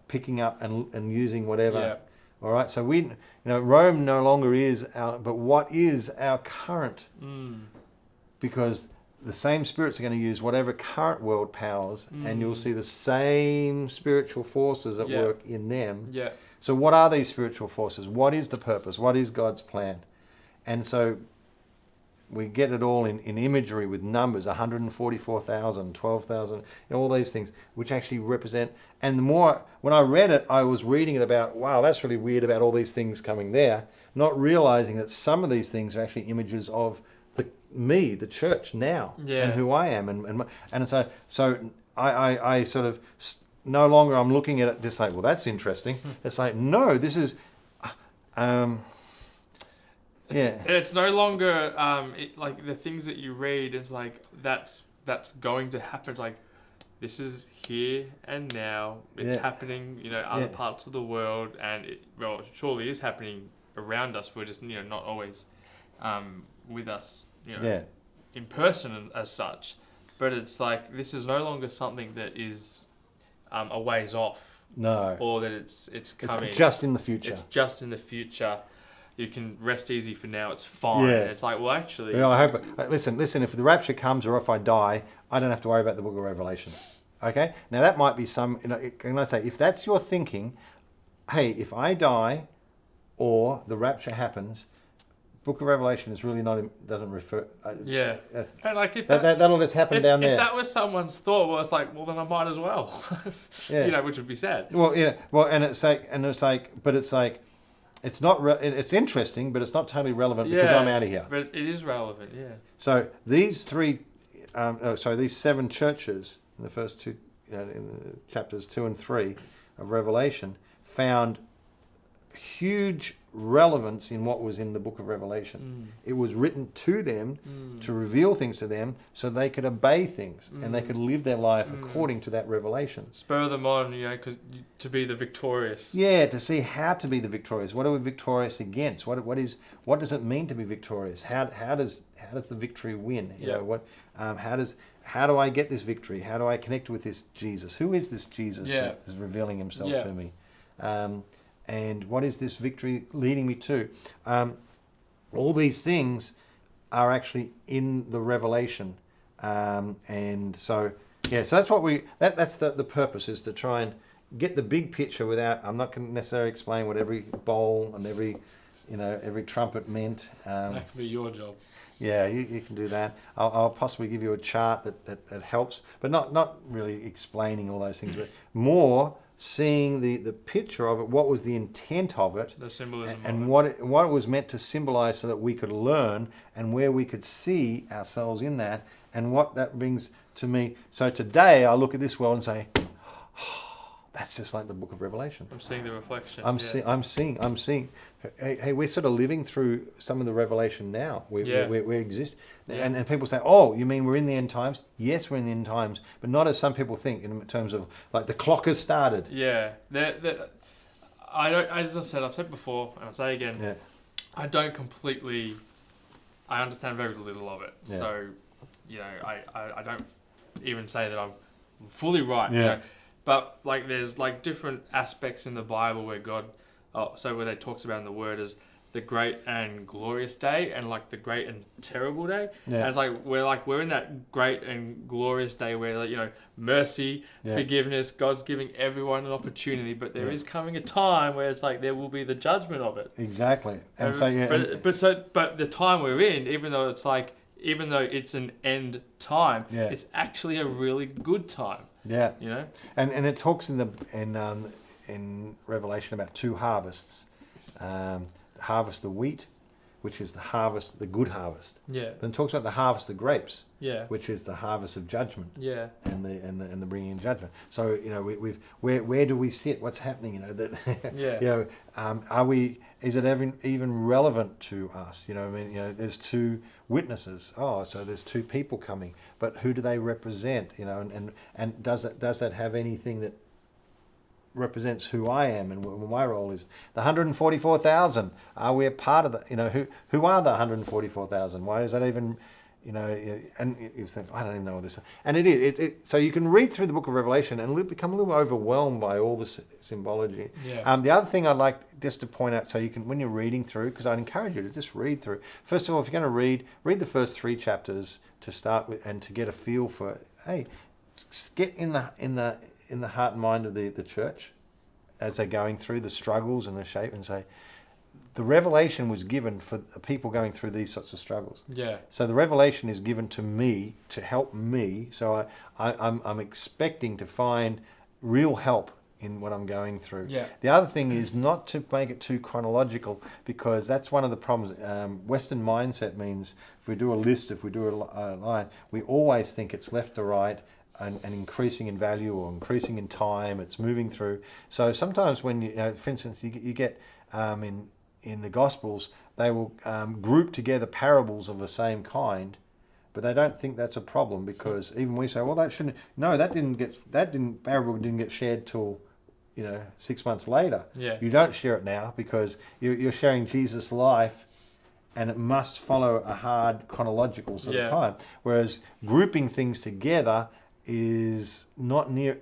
picking up and using whatever. Yeah. All right. So Rome no longer is but what is our current? Because the same spirits are going to use whatever current world powers, and you'll see the same spiritual forces at work in them. Yeah. So what are these spiritual forces? What is the purpose? What is God's plan? And so we get it all in imagery with numbers, 144,000, 12,000, all these things, which actually represent. And the more, when I read it, I was reading it about, wow, that's really weird about all these things coming there, not realizing that some of these things are actually images of me, the church now, and who I am. And so I sort of, no longer I'm looking at it just like, well, that's interesting. It's like, no, this is... It's no longer like the things that you read. It's like that's going to happen. Like this is here and now. It's happening. Other parts of the world, and it surely is happening around us. We're just not always with us. In person as such. But it's like this is no longer something that is a ways off. No. Or that it's coming. It's just in the future. It's just in the future. You can rest easy for now. It's fine. Yeah. It's like, well, actually... I hope... Listen, if the rapture comes or if I die, I don't have to worry about the book of Revelation. Okay? Now, that might be some... can I say, if that's your thinking, hey, if I die or the rapture happens, book of Revelation is really not... doesn't refer... And like if that'll just happen down there. If that was someone's thought, well, it's like, well, then I might as well. Which would be sad. Well, yeah. Well, and it's like... It's not. It's interesting, but it's not totally relevant because I'm out of here. But it is relevant, yeah. So these these 7 churches in the first 2, in chapters 2 and 3 of Revelation, found huge relevance in what was in the book of Revelation. It was written to them to reveal things to them so they could obey things and they could live their life according to that revelation. Spur them on, because to be the victorious. Yeah, to see how to be the victorious. What are we victorious against? What does it mean to be victorious? How does the victory win? How do I get this victory? How do I connect with this Jesus? Who is this Jesus that is revealing himself to me? And what is this victory leading me to? All these things are actually in the Revelation. And so that's what that's the purpose, is to try and get the big picture without, I'm not going to necessarily explain what every bowl and every trumpet meant. That could be your job. Yeah, you can do that. I'll possibly give you a chart that helps, but not really explaining all those things, but more seeing the picture of it, what was the intent of it, the symbolism and what it was meant to symbolize, so that we could learn and where we could see ourselves in that, and what that brings to me. So today I look at this world and say, That's just like the book of Revelation. I'm seeing the reflection. I'm seeing. Hey, we're sort of living through some of the Revelation now. We exist. Yeah. And people say, oh, you mean we're in the end times? Yes, we're in the end times, but not as some people think in terms of like the clock has started. Yeah. I don't, as I said, I've said before, and I'll say again, I understand very little of it. Yeah. So, I don't even say that I'm fully right. Yeah. But like there's like different aspects in the Bible where God, where they talks about in the Word as the great and glorious day and like the great and terrible day. Yeah. And it's like we're in that great and glorious day where like, mercy, forgiveness, God's giving everyone an opportunity, but there is coming a time where it's like there will be the judgment of it. Exactly. And but the time we're in, even though it's an end time, it's actually a really good time. Yeah. And it talks in Revelation about two harvests. Harvest the wheat, which is the good harvest. Yeah. Then it talks about the harvest of grapes. Yeah. Which is the harvest of judgment. Yeah. And the bringing in judgment. So where do we sit? What's happening? Are we? Is it even relevant to us? There's two witnesses. Oh, so there's two people coming, but who do they represent? And does that have anything that represents who I am and what my role is? The 144,000. Are we a part of the? Who are the 144,000? Why is that even? And you think, I don't even know what this is. And it is. So you can read through the book of Revelation and become a little overwhelmed by all the symbology. Yeah. The other thing I'd like just to point out, so you can, when you're reading through, because I'd encourage you to just read through. First of all, if you're going to read the first 3 chapters to start with and to get a feel for, hey, get in the heart and mind of the church as they're going through the struggles and the shape, and say, the revelation was given for the people going through these sorts of struggles. Yeah. So the revelation is given to me to help me. So I'm expecting to find real help in what I'm going through. Yeah. The other thing is not to make it too chronological, because that's one of the problems. Western mindset means if we do a list, if we do a line, we always think it's left to right. And increasing in value or increasing in time, it's moving through. So sometimes when for instance, you get in the Gospels, they will group together parables of the same kind, but they don't think that's a problem, because even we say, well, that shouldn't. No, that parable didn't get shared till 6 months later. Yeah. You don't share it now because you're sharing Jesus' life. And it must follow a hard chronological sort of time. Whereas grouping things together is not near.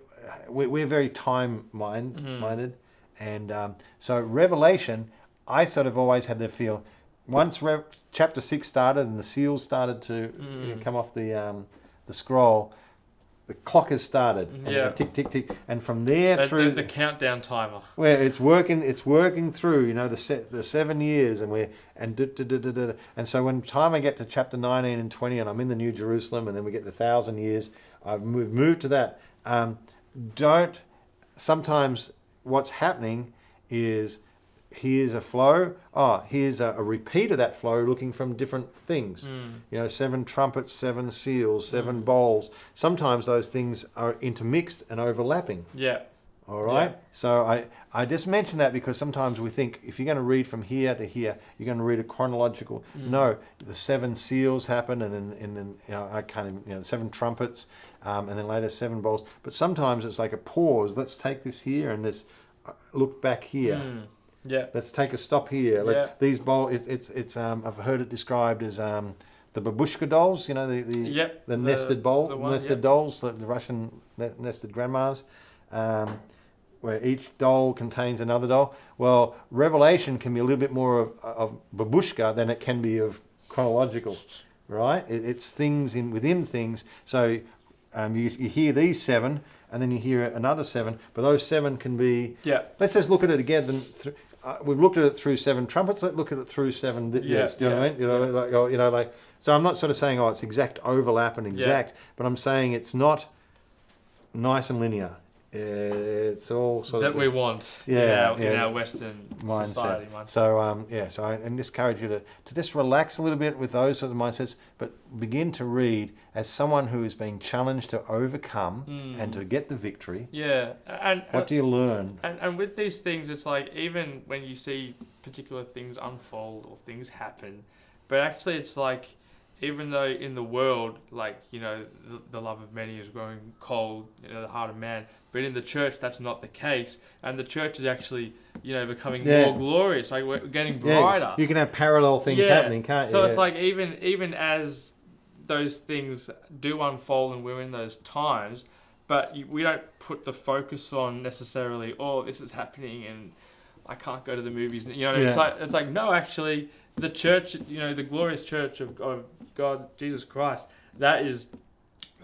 We're very time-minded, and so Revelation, I sort of always had the feel. Once chapter 6 started and the seals started to come off the scroll, the clock has started. And tick, tick, tick, and from there through the countdown timer. Where it's working through. The 7 years, and so when time I get to chapter 19 and 20, and I'm in the New Jerusalem, and then we get the 1,000 years. I've moved to that. Sometimes what's happening is here's a flow. Here's a repeat of that flow looking from different things. 7 trumpets, 7 seals, 7 bowls. Sometimes those things are intermixed and overlapping. Yeah. All right. Yeah. So I just mention that because sometimes we think if you're going to read from here to here, you're going to read a chronological. No, the 7 seals happen, and then I kind of 7 trumpets, and then later 7 bowls. But sometimes it's like a pause. Let's take this here and let's look back here. Yeah. Let's take a stop here. These bowls. It's I've heard it described as the babushka dolls. The nested dolls, the Russian nested grandmas. Where each doll contains another doll. Well, Revelation can be a little bit more of babushka than it can be of chronological, right? It's things within things. So you hear these 7, and then you hear another 7, but those 7 can be. Yeah. Let's just look at it again. We've looked at it through 7 trumpets. Let's look at it through 7. Yes. Do you know what I mean? So I'm not sort of saying it's exact overlap and exact, but I'm saying it's not nice and linear. it's all sort that of we want in our Western society. So I encourage you to just relax a little bit with those sort of mindsets, but begin to read as someone who is being challenged to overcome and to get the victory. Yeah, and what do you learn? And with these things, it's like even when you see particular things unfold or things happen, but actually it's like, even though in the world, like, you know, the love of many is growing cold, you know, the heart of man, but in the church, that's not the case. And the church is actually, you know, becoming more glorious. Like, we're getting brighter. You can have parallel things happening, can't you? So it's like, even as those things do unfold and we're in those times, but we don't put the focus on necessarily, oh, this is happening and I can't go to the movies. You know, it's like, no, actually, the church, you know, the glorious church of God, Jesus Christ, that is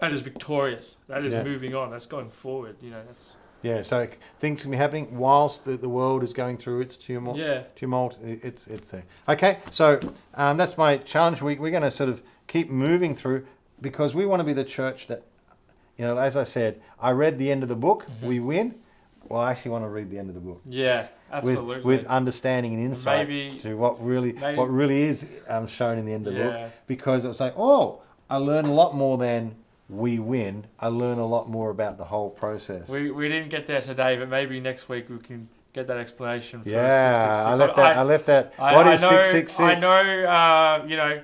victorious. That is moving on. That's going forward. You know, so things can be happening whilst the world is going through its tumult. It's there. Okay, so that's my challenge. We're going to sort of keep moving through, because we want to be the church that, you know, as I said, I read the end of the book. We win. Well, I actually want to read the end of the book. Yeah, absolutely. With understanding and insight to what really is shown in the end of the book. Because it'll say, oh, I learn a lot more than we win. I learn a lot more about the whole process. We didn't get there today, but maybe next week we can get that explanation for 666. I left that. What is 666? I know, you know,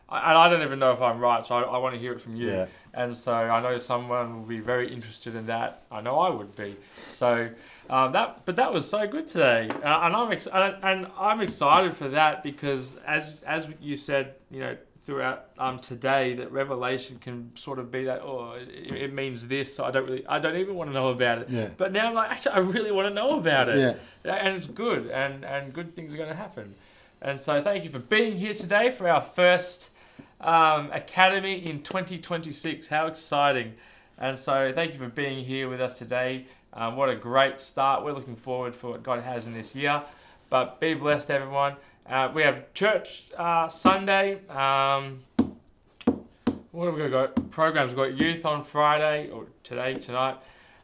and I don't even know if I'm right, so I want to hear it from you. Yeah. And so I know someone will be very interested in that. I know I would be. So that was so good today, and I'm excited for that, because as you said, you know, throughout today, that revelation can sort of be that, oh, it means this, so I don't even want to know about it. Yeah. But now I'm like, actually, I really want to know about it. Yeah. And it's good, and good things are going to happen. And so thank you for being here today for our first Academy in 2026. How exciting. And so thank you for being here with us today. What a great start. We're looking forward for what God has in this year. But be blessed, everyone. We have church Sunday. What have we got? Programs. We've got youth on Friday, or tonight.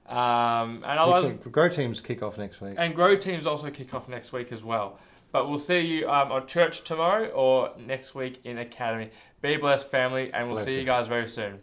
And Grow teams kick off next week. And Grow teams also kick off next week as well. But we'll see you on church tomorrow or next week in Academy. Be blessed, family, and we'll see you guys very soon.